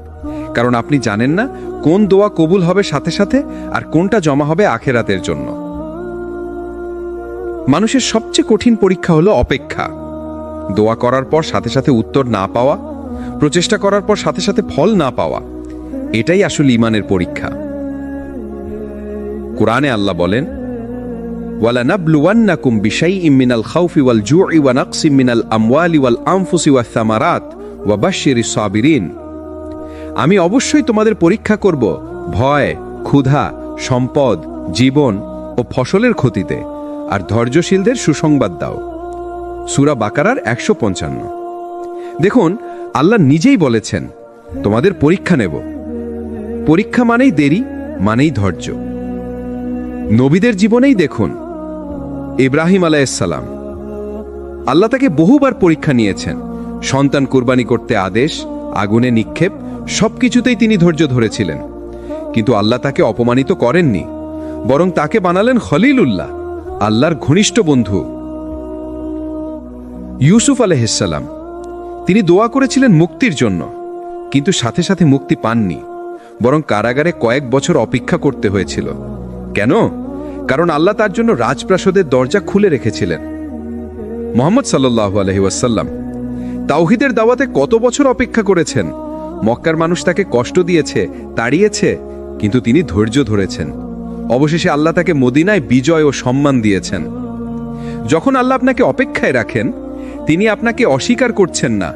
কারণ আপনি জানেন না কোন দোয়া কবুল হবে সাথে সাথে আর কোনটা জমা হবে আখেরাতের জন্য। মানুষের সবচেয়ে কঠিন পরীক্ষা হলো অপেক্ষা। দোয়া করার পর সাথে সাথে উত্তর না পাওয়া, প্রচেষ্টা করার পর সাথে সাথে ফল না পাওয়া, এটাই আসলে ঈমানের পরীক্ষা। কোরআনে আল্লাহ বলেন, ওয়ালানাবলুওয়ান্নাকুম বিশাইইম মিনাল খাউফি ওয়াল জুই ওয়া নাকসিম মিনাল আমওয়ালি ওয়াল আনফুসি ওয়াস সামারাত ওয়া বাশশিরিস সাবিরিন। আমি অবশ্যই তোমাদের পরীক্ষা করব ভয়, ক্ষুধা, সম্পদ, জীবন ও ফসলের ক্ষতিতে, আর ধৈর্যশীলদের সুসংবাদ দাও। সূরা বাকারার 155। দেখুন, আল্লাহ নিজেই বলেছেন, তোমাদের পরীক্ষা নেব। পরীক্ষা মানেই দেরি, মানেই ধৈর্য। নবীদের জীবনেই দেখুন, ইব্রাহিম আলাইহিসসালাম, আল্লাহ তাকে বহুবার পরীক্ষা নিয়েছেন। সন্তান কুরবানি করতে আদেশ, আগুনে নিক্ষেপ, সবকিছুতেই তিনি ধৈর্য ধরেছিলেন, কিন্তু আল্লাহ তাকে অপমানিত করেননি, বরং তাকে বানালেন খলিলুল্লাহ, আল্লাহর ঘনিষ্ঠ বন্ধু। ইউসুফ আলাইহিসসালাম, তিনি দোয়া করেছিলেন মুক্তির জন্য, কিন্তু সাথে সাথে মুক্তি পাননি, বরং কারাগারে কয়েক বছর অপেক্ষা করতে হয়েছিল। কেন? কারণ আল্লাহ তার জন্য রাজপ্রাসাদের দরজা খুলে রেখেছিলেন। মুহাম্মদ সাল্লাল্লাহু আলাইহি ওয়াসাল্লাম তাওহীদের দাওয়াতে কত বছর অপেক্ষা করেছেন। মক্কার মানুষ তাকে কষ্ট দিয়েছে, তাড়িয়েছে, কিন্তু তিনি ধৈর্য ধরেছেন। অবশেষে আল্লাহ তাকে মদিনায় বিজয় ও সম্মান দিয়েছেন। যখন আল্লাহ আপনাকে অপেক্ষায় রাখেন, তিনি আপনাকে অস্বীকার করছেন না,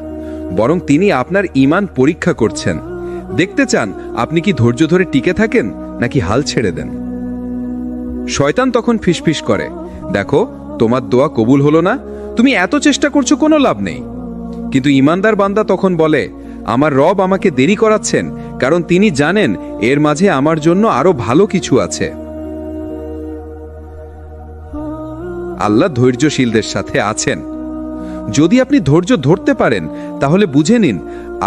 বরং তিনি আপনার ঈমান পরীক্ষা করছেন। দেখতে চান আপনি কি ধৈর্য ধরে টিকে থাকেন নাকি হাল ছেড়ে দেন। শয়তান তখন ফিসফিস করে, দেখো তোমার দোয়া কবুল হলো না, তুমি এত চেষ্টা করছো, কোনো লাভ নেই। কিন্তু ঈমানদার বান্দা তখন বলে, আমার রব আমাকে দেরি করাচ্ছেন, কারণ তিনি জানেন এর মাঝে আমার জন্য আরো ভালো কিছু আছে। আল্লাহ ধৈর্যশীলদের সাথে আছেন। যদি আপনি ধৈর্য ধরতে পারেন, তাহলে বুঝে নিন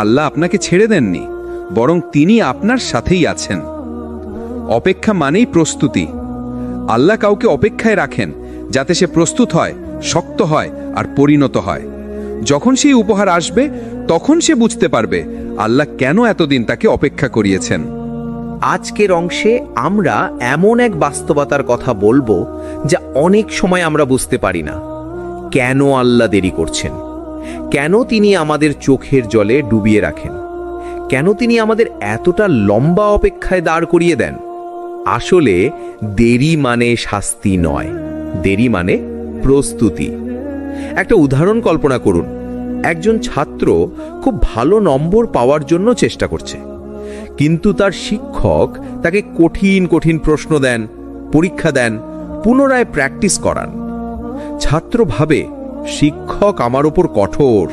আল্লাহ আপনাকে ছেড়ে দেননি, বরং তিনি আপনার সাথেই আছেন। অপেক্ষা মানেই প্রস্তুতি। আল্লাহ কাউকে অপেক্ষায় রাখেন যাতে সে প্রস্তুত হয়, শক্ত হয় আর পরিণত হয়। যখন সেই উপহার আসবে, তখন সে বুঝতে পারবে আল্লাহ কেন এতদিন তাকে অপেক্ষা করিয়েছেন। আজকের অংশে আমরা এমন এক বাস্তবতার কথা বলবো যা অনেক সময় আমরা বুঝতে পারি না। কেন আল্লাহ দেরি করছেন? কেন তিনি আমাদের চোখের জলে ডুবিয়ে রাখেন? কেন তিনি আমাদের এতটা লম্বা অপেক্ষায় দাঁড় করিয়ে দেন? আসলে দেরি মানে শাস্তি নয়, দেরি মানে প্রস্তুতি। একটা উদাহরণ কল্পনা করুন। একজন ছাত্র খুব ভালো নম্বর পাওয়ার জন্য চেষ্টা করছে, কিন্তু তার শিক্ষক তাকে কঠিন কঠিন প্রশ্ন দেন, পরীক্ষা দেন, পুনরায় প্র্যাকটিস করান। ছাত্র ভাবে শিক্ষক আমার ওপর কঠোর,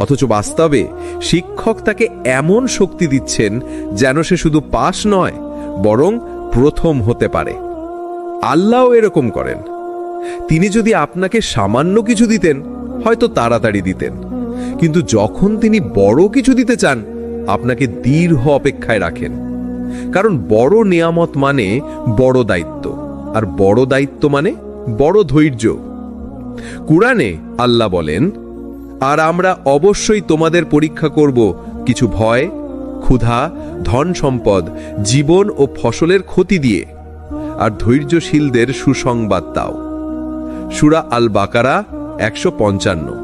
অথচ বাস্তবে শিক্ষক তাকে এমন শক্তি দিচ্ছেন যেন সে শুধু পাস নয়, বরং প্রথম হতে পারে। আল্লাহও এরকম করেন। তিনি যদি আপনাকে সামান্য কিছু দিতেন, হয়তো তাড়াতাড়ি দিতেন, কিন্তু যখন তিনি বড় কিছু দিতে চান, আপনাকে দীর্ঘ অপেক্ষায় রাখেন। কারণ বড় নিয়ামত মানে বড় দায়িত্ব, আর বড় দায়িত্ব মানে বড় ধৈর্য। কুরআনে আল্লাহ বলেন, আর আমরা অবশ্যই তোমাদের পরীক্ষা করব কিছু ভয়, ক্ষুধা, ধন সম্পদ, জীবন ও ফসলের ক্ষতি দিয়ে, আর ধৈর্যশীলদের সুসংবাদ দাও। সূরা আল বাকারা 155।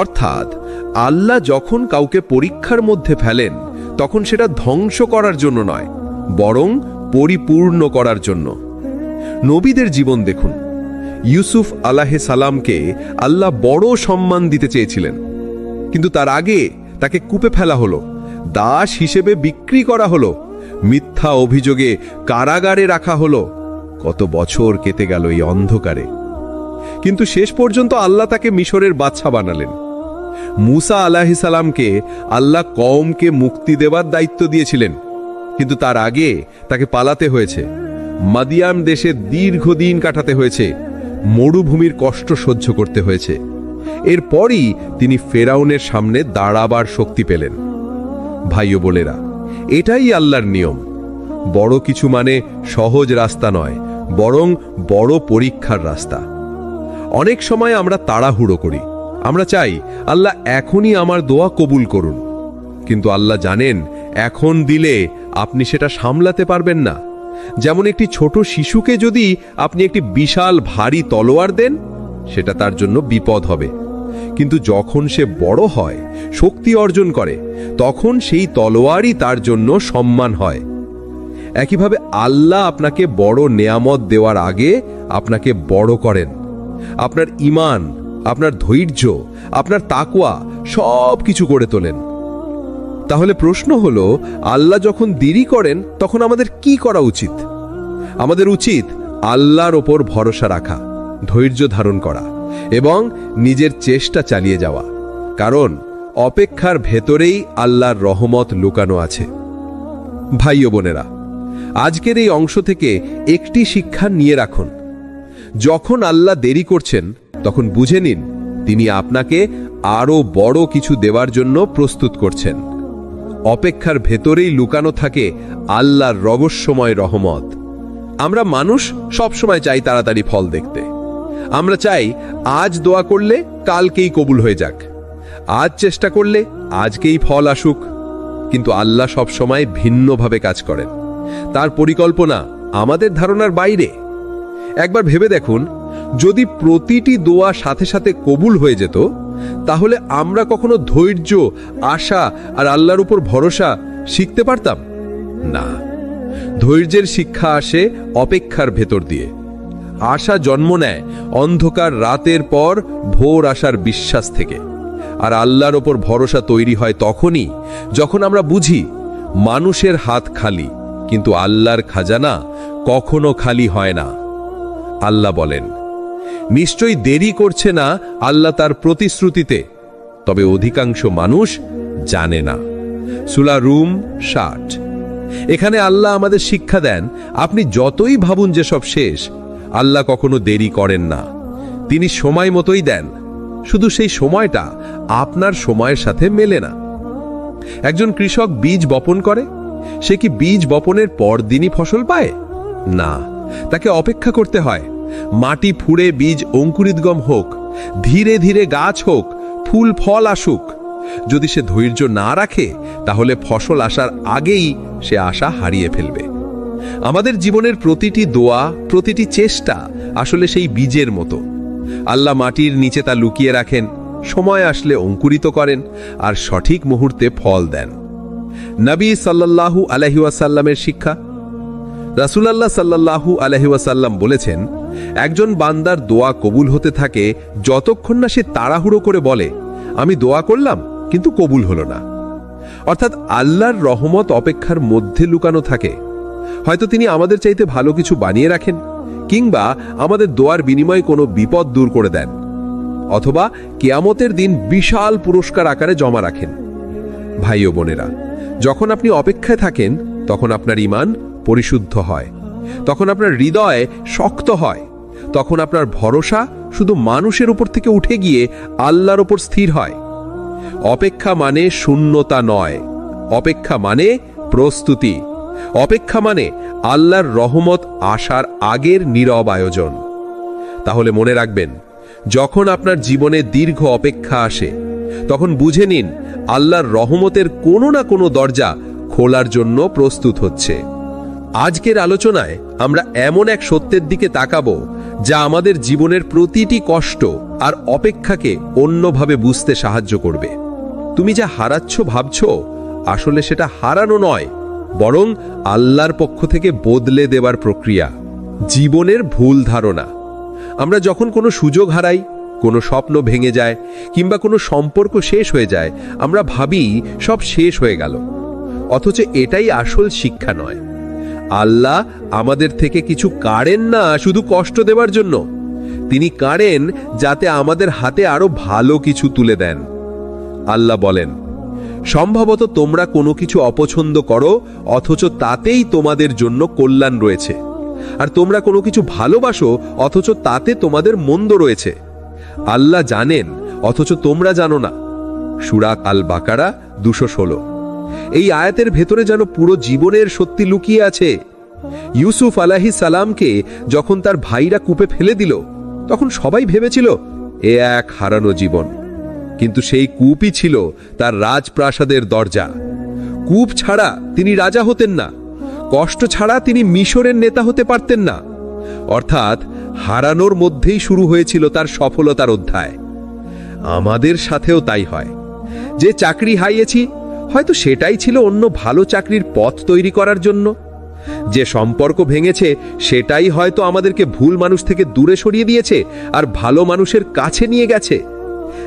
অর্থাৎ আল্লাহ যখন কাউকে পরীক্ষার মধ্যে ফেলেন, তখন সেটা ধ্বংস করার জন্য নয়, বরং পরিপূর্ণ করার জন্য। নবীদের জীবন দেখুন। ইউসুফ আলাইহিস সালামকে আল্লাহ বড় সম্মান দিতে চেয়েছিলেন, কিন্তু তার আগে তাকে কূপে ফেলা হলো, দাস হিসেবে বিক্রি করা হলো, মিথ্যা অভিযোগে কারাগারে রাখা হলো। কত বছর কেটে গেল এই অন্ধকারে, কিন্তু শেষ পর্যন্ত আল্লাহ তাকে মিশরের বাদশা বানালেন। মুসা আলাইহিস সালামকে আল্লাহ কওমকে মুক্তি দেবার দায়িত্ব দিয়েছিলেন, কিন্তু তার আগে তাকে পালাতে হয়েছে, মাদিয়ান দেশে দীর্ঘদিন কাটাতে হয়েছে, মরুভূমির কষ্ট সহ্য করতে হয়েছে। এরপরই তিনি ফেরাউনের সামনে দাঁড়াবার শক্তি পেলেন। ভাই ও বোনেরা, এটাই আল্লাহর নিয়ম। বড় কিছু মানে সহজ রাস্তা নয়, বরং বড় পরীক্ষার রাস্তা। অনেক সময় আমরা তাড়াহুড়ো করি, আমরা চাই আল্লাহ এখনই আমার দোয়া কবুল করুন, কিন্তু আল্লাহ জানেন এখন দিলে আপনি সেটা সামলাতে পারবেন না। যেমন একটি ছোট শিশুকে যদি আপনি একটি বিশাল ভারী তলোয়ার দেন, সেটা তার জন্য বিপদ হবে, কিন্তু যখন সে বড় হয়, শক্তি অর্জন করে, তখন সেই তলোয়ারই তার জন্য সম্মান হয়। একইভাবে আল্লাহ আপনাকে বড় নেয়ামত দেওয়ার আগে আপনাকে বড় করেন। আপনার ঈমান, আপনার ধৈর্য, আপনার তাকওয়া সব কিছু করে তোলেন। তাহলে প্রশ্ন হলো, আল্লাহ যখন দেরি করেন তখন আমাদের কি করা উচিত? আমাদের উচিত আল্লাহর ওপর ভরসা রাখা, ধৈর্য ধারণ করা এবং নিজের চেষ্টা চালিয়ে যাওয়া, কারণ অপেক্ষার ভেতরেই আল্লাহর রহমত লুকানো আছে। ভাই ও বোনেরা, আজকের এই অংশ থেকে একটি শিক্ষা নিয়ে রাখুন। যখন আল্লাহ দেরি করছেন, তখন বুঝে নিন তিনি আপনাকে আরো বড় কিছু দেওয়ার জন্য প্রস্তুত করছেন। অপেক্ষার ভেতরেই লুকানো থাকে আল্লাহর রহস্যময় রহমত। আমরা মানুষ সবসময় চাই তাড়াতাড়ি ফল দেখতে। আমরা চাই আজ দোয়া করলে কালকেই কবুল হয়ে যাক, আজ চেষ্টা করলে আজকেই ফল আসুক। কিন্তু আল্লাহ সবসময় ভিন্নভাবে কাজ করেন। তার পরিকল্পনা আমাদের ধারণার বাইরে। একবার ভেবে দেখুন, যদি প্রতিটি দোয়া সাথে সাথে কবুল হয়ে যেত, তাহলে আমরা কখনো ধৈর্য, আশা আর আল্লাহর উপর ভরসা শিখতে পারতাম না। ধৈর্যের শিক্ষা আসে অপেক্ষার ভেতর দিয়ে। আশা জন্ম নেয় অন্ধকার রাতের পর ভোর আসার বিশ্বাস থেকে। আর আল্লাহর ওপর ভরসা তৈরি হয় তখনই যখন আমরা বুঝি মানুষের হাত খালি, কিন্তু আল্লাহর খাজানা কখনো খালি হয় না। আল্লাহ বলেন, নিশ্চয়ই দেরি করছে না আল্লাহ তার প্রতিশ্রুতিতে, তবে অধিকাংশ মানুষ জানে না। সূরা রুম 60। এখানে আল্লাহ আমাদের শিক্ষা দেন, আপনি যতই ভাবুন যে সব শেষ, আল্লাহ কখনো দেরি করেন না। তিনি সময় মতোই দেন, শুধু সেই সময়টা আপনার সময়ের সাথে মেলে না। একজন কৃষক বীজ বপন করে, সে কি বীজ বপনের পরদিনই ফসল পায়? না, তাকে অপেক্ষা করতে হয়। মাটি ফুঁড়ে বীজ অঙ্কুরিতগম হোক, ধীরে ধীরে গাছ হোক, ফুল ফল আসুক। যদি সে ধৈর্য না রাখে, তাহলে ফসল আসার আগেই সে আশা হারিয়ে ফেলবে। আমাদের জীবনের প্রতিটি দোয়া, প্রতিটি চেষ্টা আসলে সেই বীজের মতো। আল্লাহ মাটির নিচে তা লুকিয়ে রাখেন, সময় আসলে অঙ্কুরিত করেন আর সঠিক মুহূর্তে ফল দেন। নবী সাল্লাল্লাহু আলাইহি ওয়াসাল্লামের শিক্ষা। রাসূলুল্লাহ সাল্লাল্লাহু আলাইহি ওয়াসাল্লাম বলেছেন, একজন বান্দার দোয়া কবুল হতে থাকে যতক্ষণ না সে তাড়াহুড়ো করে বলে, আমি দোয়া করলাম কিন্তু কবুল হলো না। অর্থাৎ আল্লাহর রহমত অপেক্ষার মধ্যে লুকানো থাকে। হয়তো তিনি আমাদের চাইতে ভালো কিছু বানিয়ে রাখেন, কিংবা আমাদের দোয়ার বিনিময়ে কোনো বিপদ দূর করে দেন, অথবা কিয়ামতের দিন বিশাল পুরস্কার আকারে জমা রাখেন। ভাই ও বোনেরা, যখন আপনি অপেক্ষায় থাকেন, তখন আপনার ঈমান পরিশুদ্ধ হয়, তখন আপনার হৃদয় শক্ত হয়, তখন আপনার ভরসা শুধু মানুষের উপর থেকে উঠে গিয়ে আল্লাহর উপর স্থির হয়। অপেক্ষা মানে শূন্যতা নয়, অপেক্ষা মানে প্রস্তুতি। অপেক্ষা মানে আল্লাহর রহমত আসার আগের নীরব আয়োজন। তাহলে মনে রাখবেন, যখন আপনার জীবনে দীর্ঘ অপেক্ষা আসে, তখন বুঝে নিন আল্লাহর রহমতের কোনো না কোনো দরজা খোলার জন্য প্রস্তুত হচ্ছে। আজকের আলোচনায় আমরা এমন এক সত্যের দিকে তাকাবো যা আমাদের জীবনের প্রতিটি কষ্ট আর অপেক্ষাকে অন্যভাবে বুঝতে সাহায্য করবে। তুমি যা হারাচ্ছ ভাবছো, আসলে সেটা হারানো নয়, বরং আল্লাহর পক্ষ থেকে বদলে দেবার প্রক্রিয়া। জীবনের ভুল ধারণা। আমরা যখন কোনো সুযোগ হারাই, কোনো স্বপ্ন ভেঙে যায় কিংবা কোনো সম্পর্ক শেষ হয়ে যায়, আমরা ভাবি সব শেষ হয়ে গেল। অথচ এটাই আসল শিক্ষা নয়। আল্লাহ আমাদের থেকে কিছু কাড়েন না শুধু কষ্ট দেওয়ার জন্য, তিনি কাড়েন যাতে আমাদের হাতে আরো ভালো কিছু তুলে দেন। আল্লাহ বলেন, সম্ভবত তোমরা কোনো কিছু অপছন্দ করো অথচ তাতেই তোমাদের জন্য কল্যাণ রয়েছে, আর তোমরা কোনো কিছু ভালোবাসো অথচ তাতে তোমাদের মন্দ রয়েছে। আল্লাহ জানেন অথচ তোমরা জানো না। সূরা আল বাকারা 216। এই আয়াতের ভেতরে যেন পুরো জীবনের সত্যি লুকিয়ে আছে। ইউসুফ আলাইহিস সালামকে যখন তার ভাইরা কূপে ফেলে দিল, তখন সবাই ভেবেছিল এ এক হারানো জীবন, কিন্তু সেই কূপই ছিল তার রাজপ্রাসাদের দরজা। কূপ ছাড়া তিনি রাজা হতেন না, কষ্ট ছাড়া তিনি মিশরের নেতা হতে পারতেন না। অর্থাৎ হারানোর মধ্যেই শুরু হয়েছিল তার সফলতার অধ্যায়। আমাদের সাথেও তাই হয়। যে চাকরি হারিয়েছি, হয়তো সেটাই ছিল অন্য ভালো চাকরির পথ তৈরি করার জন্য। যে সম্পর্ক ভেঙেছে, সেটাই হয়তো আমাদেরকে ভুল মানুষ থেকে দূরে সরিয়ে দিয়েছে আর ভালো মানুষের কাছে নিয়ে গেছে।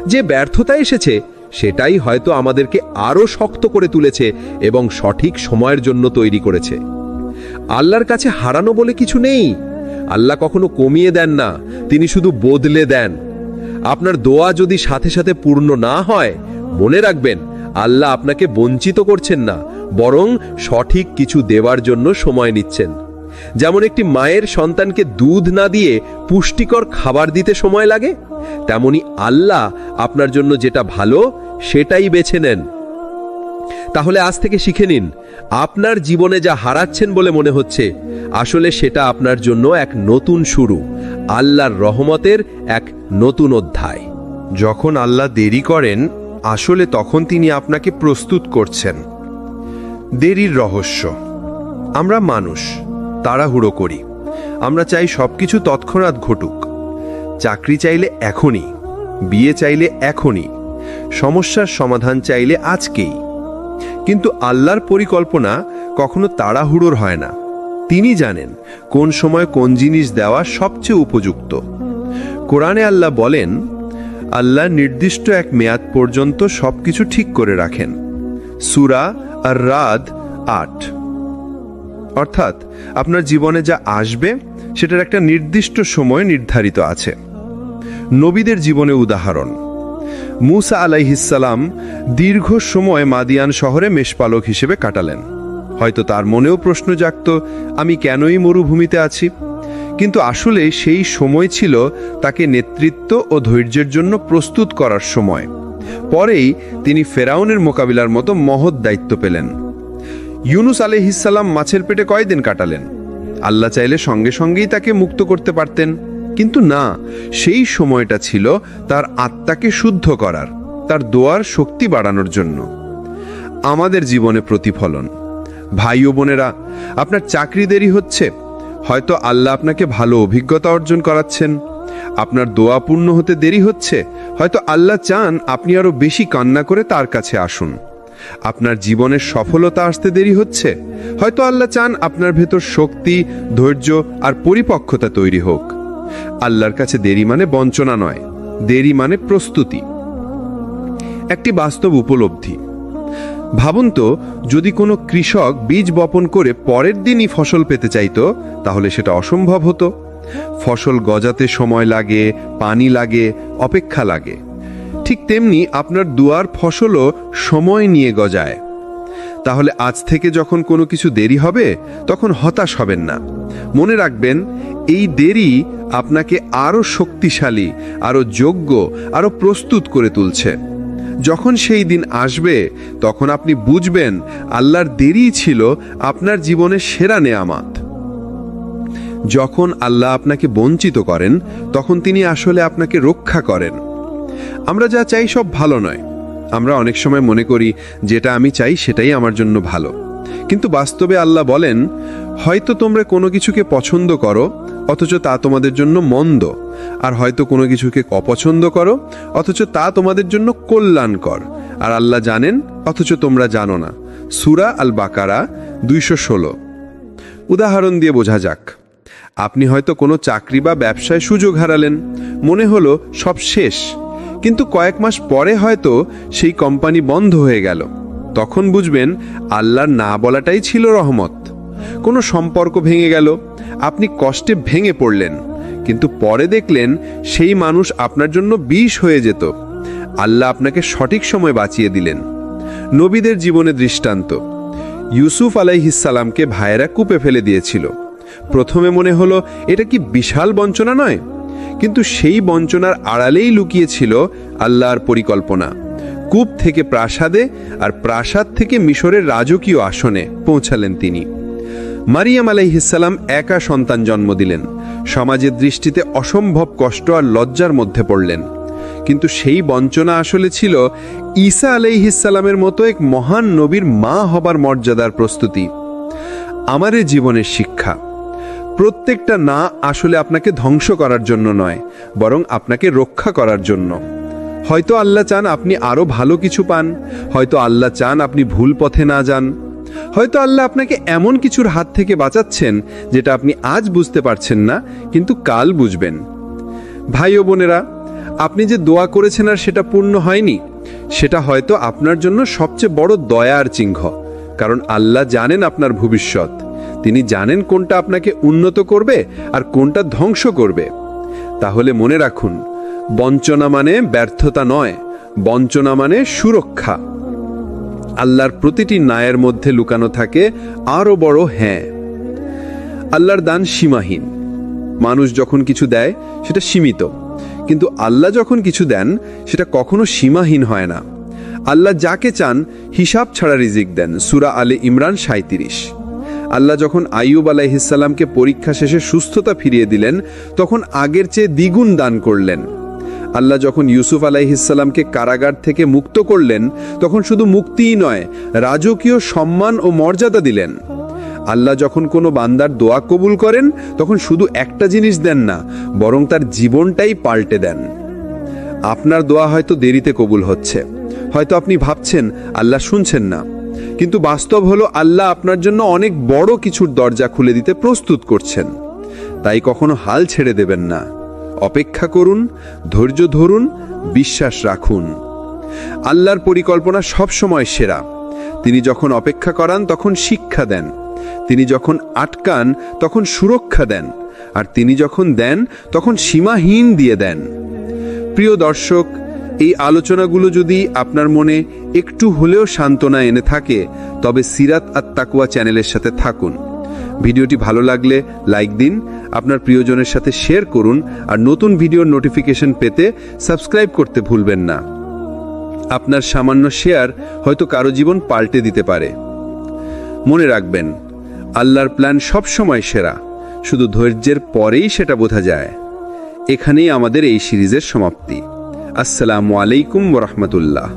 যে ব্যর্থতা এসেছে, সেটাই হয়তো আমাদেরকে আরো শক্ত করে তুলেছে এবং সঠিক সময়ের জন্য তৈরি করেছে। আল্লাহর কাছে হারানো বলে কিছু নেই। আল্লাহ কখনো কমিয়ে দেন না, তিনি শুধু বদলে দেন। আপনার দোয়া যদি সাথে সাথে পূর্ণ না হয়, মনে রাখবেন আল্লাহ আপনাকে বঞ্চিত করছেন না, বরং সঠিক কিছু দেওয়ার জন্য সময় নিচ্ছেন। যেমন একটি মায়ের সন্তানকে দুধ না দিয়ে পুষ্টিকর খাবার দিতে সময় লাগে, তেমনি আল্লাহ আপনার জন্য যেটা ভালো সেটাই বেছে নেন। তাহলে আজ থেকে শিখে নিন, আপনার জীবনে যা হারাচ্ছেন বলে মনে হচ্ছে, আসলে সেটা আপনার জন্য এক নতুন শুরু, আল্লাহর রহমতের এক নতুন অধ্যায়। যখন আল্লাহ দেরি করেন, আসলে তখন তিনি আপনাকে প্রস্তুত করছেন। দেরির রহস্য। আমরা মানুষ, তাড়াহুড়ো করি। আমরা চাই সবকিছু তৎক্ষণাৎ ঘটুক। চাকরি চাইলে এখনই, বিয়ে চাইলে এখনই, সমস্যার সমাধান চাইলে আজকেই। কিন্তু আল্লাহর পরিকল্পনা কখনো তাড়াহুড়োর হয় না। তিনি জানেন কোন সময় কোন জিনিস দেওয়া সবচেয়ে উপযুক্ত। কোরআনে আল্লাহ বলেন, আল্লাহ নির্দিষ্ট এক মেয়াদ পর্যন্ত সবকিছু ঠিক করে রাখেন। সূরা আর-রাদ 8। অর্থাৎ আপনার জীবনে যা আসবে সেটার একটা নির্দিষ্ট সময় নির্ধারিত আছে। নবীদের জীবনে উদাহরণ, মূসা আলাইহিস সালাম দীর্ঘ সময় মাদিয়ান শহরে মেষপালক হিসেবে কাটালেন। হয়তো তার মনেও প্রশ্ন জাগত, আমি কেনই মরুভূমিতে আছি? কিন্তু আসলে সেই সময় ছিল তাকে নেতৃত্ব ও ধৈর্যের জন্য প্রস্তুত করার সময়। পরেই তিনি ফেরাউনের মোকাবিলার মতো মহৎ দায়িত্ব পেলেন। ইউনুস আলাইহিস সালাম মাছের পেটে কয়দিন কাটালেন? আল্লাহ চাইলে সঙ্গে সঙ্গেই তাকে মুক্ত করতে পারতেন, কিন্তু না, সেই সময়টা ছিল তার আত্মাকে শুদ্ধ করার, তার দোয়ার শক্তি বাড়ানোর জন্য। আমাদের জীবনে প্রতিফলন। ভাই ও বোনেরা, আপনার চাকরি দেরি হচ্ছে, হয়তো আল্লাহ আপনাকে ভালো অভিজ্ঞতা অর্জন করাচ্ছেন। আপনার দোয়া পূর্ণ হতে দেরি হচ্ছে, হয়তো আল্লাহ চান আপনি আরো বেশি কান্না করে তার কাছে আসুন। আপনার জীবনের সফলতা আসতে দেরি হচ্ছে, হয়তো আল্লাহ চান আপনার ভেতর শক্তি, ধৈর্য আর পরিপক্কতা তৈরি হোক। আল্লাহর কাছে দেরি মানে বঞ্চনা নয়, দেরি মানে প্রস্তুতি। একটি বাস্তব উপলব্ধি। ভাবুন তো, যদি কোনো কৃষক বীজ বপন করে পরের দিনই ফসল পেতে চাইতো, তাহলে সেটা অসম্ভব হতো। ফসল গজাতে সময় লাগে, পানি লাগে, অপেক্ষা লাগে। ঠিক তেমনি আপনার দুয়ার ফসলও সময় নিয়ে গজায়। তাহলে আজ থেকে যখন কোনো কিছু দেরি হবে, তখন হতাশ হবেন না। মনে রাখবেন, এই দেরি আপনাকে আরো শক্তিশালী, আরো যোগ্য, আরো প্রস্তুত করে তুলছে। যখন সেই দিন আসবে, তখন আপনি বুঝবেন আল্লাহর দেরি ছিল আপনার জীবনের সেরা নেয়ামত। যখন আল্লাহ আপনাকে বঞ্চিত করেন, তখন তিনি আসলে আপনাকে রক্ষা করেন। আমরা যা চাই সব ভালো নয়। আমরা অনেক সময় মনে করি যেটা আমি চাই সেটাই আমার জন্য ভালো, কিন্তু বাস্তবে আল্লাহ বলেন, হয়তো তোমরা কোনো কিছুকে পছন্দ করো অথচ তা তোমাদের জন্য মন্দ, আর হয়তো কোনো কিছুকে অপছন্দ করো অথচ তা তোমাদের জন্য কল্যাণকর। আর আল্লাহ জানেন অথচ তোমরা জানো না। সূরা আল বাকারা 216। উদাহরণ দিয়ে বোঝা যাক, আপনি হয়তো কোনো চাকরি বা ব্যবসায় সুযোগ হারালেন, মনে হলো সব শেষ, কিন্তু কয়েক মাস পরে হয়তো সেই কোম্পানি বন্ধ হয়ে গেল। তখন বুঝবেন আল্লাহর না বলাটাই ছিল রহমত। কোনো সম্পর্ক ভেঙে গেল, আপনি কষ্টে ভেঙে পড়লেন, কিন্তু পরে দেখলেন সেই মানুষ আপনার জন্য বিষ হয়ে যেত। আল্লাহ আপনাকে সঠিক সময় বাঁচিয়ে দিলেন। নবীদের জীবনে দৃষ্টান্ত, ইউসুফ আলাইহিসসালামকে ভাইয়েরা কূপে ফেলে দিয়েছিল। প্রথমে মনে হলো এটা কি বিশাল বঞ্চনা নয়, কিন্তু সেই বঞ্চনার আড়ালেই লুকিয়েছিল আল্লাহর পরিকল্পনা। কূপ থেকে প্রাসাদে, আর প্রাসাদ থেকে মিশরের রাজকীয় আসনে পৌঁছালেন তিনি। মারিয়াম আলাইহিসসালাম একা সন্তান জন্ম দিলেন, সমাজের দৃষ্টিতে অসম্ভব কষ্ট আর লজ্জার মধ্যে পড়লেন। কিন্তু সেই বঞ্চনা আসলে ছিল ঈসা আলাইহিসসালামের মতো এক মহান নবীর মা হবার মর্যাদার প্রস্তুতি। আমাদের জীবনের শিক্ষা, প্রত্যেকটা না আসলে আপনাকে ধ্বংস করার জন্য নয়, বরং আপনাকে রক্ষা করার জন্য। হয়তো আল্লাহ চান আপনি আরো ভালো কিছু পান, হয়তো আল্লাহ চান আপনি ভুল পথে না যান, হয়তো আল্লাহ আপনাকে এমন কিছুর হাত থেকে বাঁচাচ্ছেন যেটা আপনি আজ বুঝতে পারছেন না, কিন্তু কাল বুঝবেন। ভাই ও বোনেরা, আপনি যে দোয়া করেছেন আর সেটা পূর্ণ হয়নি, সেটা হয়তো আপনার জন্য সবচেয়ে বড় দয়ার চিহ্ন। কারণ আল্লাহ জানেন আপনার ভবিষ্যৎ, তিনি জানেন কোনটা আপনাকে উন্নত করবে আর কোনটা ধ্বংস করবে। তাহলে মনে রাখুন, বঞ্চনা মানে ব্যর্থতা নয়, বঞ্চনা মানে সুরক্ষা। আল্লাহর প্রতিটি ন্যায়ের মধ্যে লুকানো থাকে আরো বড় হ্যাঁ। আল্লাহর দান সীমাহীন। মানুষ যখন কিছু দেয় সেটা সীমিত, কিন্তু আল্লাহ যখন কিছু দেন সেটা কখনো সীমাহীন হয় না। আল্লাহ যাকে চান হিসাব ছাড়া রিজিক দেন, সূরা আলে ইমরান 37। আল্লাহ যখন আইয়ুব আলাইহিসসালামকে পরীক্ষা শেষে সুস্থতা ফিরিয়ে দিলেন, তখন আগের চেয়ে দ্বিগুণ দান করলেন। আল্লাহ যখন ইউসুফ আলাইহিসসালামকে কারাগার থেকে মুক্ত করলেন, তখন শুধু মুক্তিই নয়, রাজকীয় সম্মান ও মর্যাদা দিলেন। আল্লাহ যখন কোনো বান্দার দোয়া কবুল করেন, তখন শুধু একটা জিনিস দেন না, বরং তার জীবনটাই পাল্টে দেন। আপনার দোয়া হয়তো দেরিতে কবুল হচ্ছে, হয়তো আপনি ভাবছেন আল্লাহ শুনছেন না, কিন্তু বাস্তব হলো আল্লাহ আপনার জন্য অনেক বড় কিছুর দরজা খুলে দিতে প্রস্তুত করছেন। তাই কখনো হাল ছেড়ে দেবেন না। অপেক্ষা করুন, ধৈর্য ধরুন, বিশ্বাস রাখুন। আল্লাহর পরিকল্পনা সবসময় সেরা। তিনি যখন অপেক্ষা করান তখন শিক্ষা দেন, তিনি যখন আটকান তখন সুরক্ষা দেন, আর তিনি যখন দেন তখন সীমাহীন দিয়ে দেন। প্রিয় দর্শক, এই আলোচনাগুলো যদি আপনার মনে একটু হলেও সান্ত্বনা এনে থাকে, তবে সিরাত আত তাকওয়া চ্যানেলের সাথে থাকুন। ভিডিওটি ভালো লাগলে লাইক দিন, আপনার প্রিয়জনের সাথে শেয়ার করুন, আর নতুন ভিডিওর নোটিফিকেশন পেতে সাবস্ক্রাইব করতে ভুলবেন না। আপনার সামান্য শেয়ার হয়তো কারো জীবন পাল্টে দিতে পারে। মনে রাখবেন, আল্লাহর প্ল্যান সবসময় সেরা, শুধু ধৈর্যের পরেই সেটা বোঝা যায়। এখানেই আমাদের এই সিরিজের সমাপ্তি। আসসালামু আলাইকুম ওয়া রাহমাতুল্লাহ।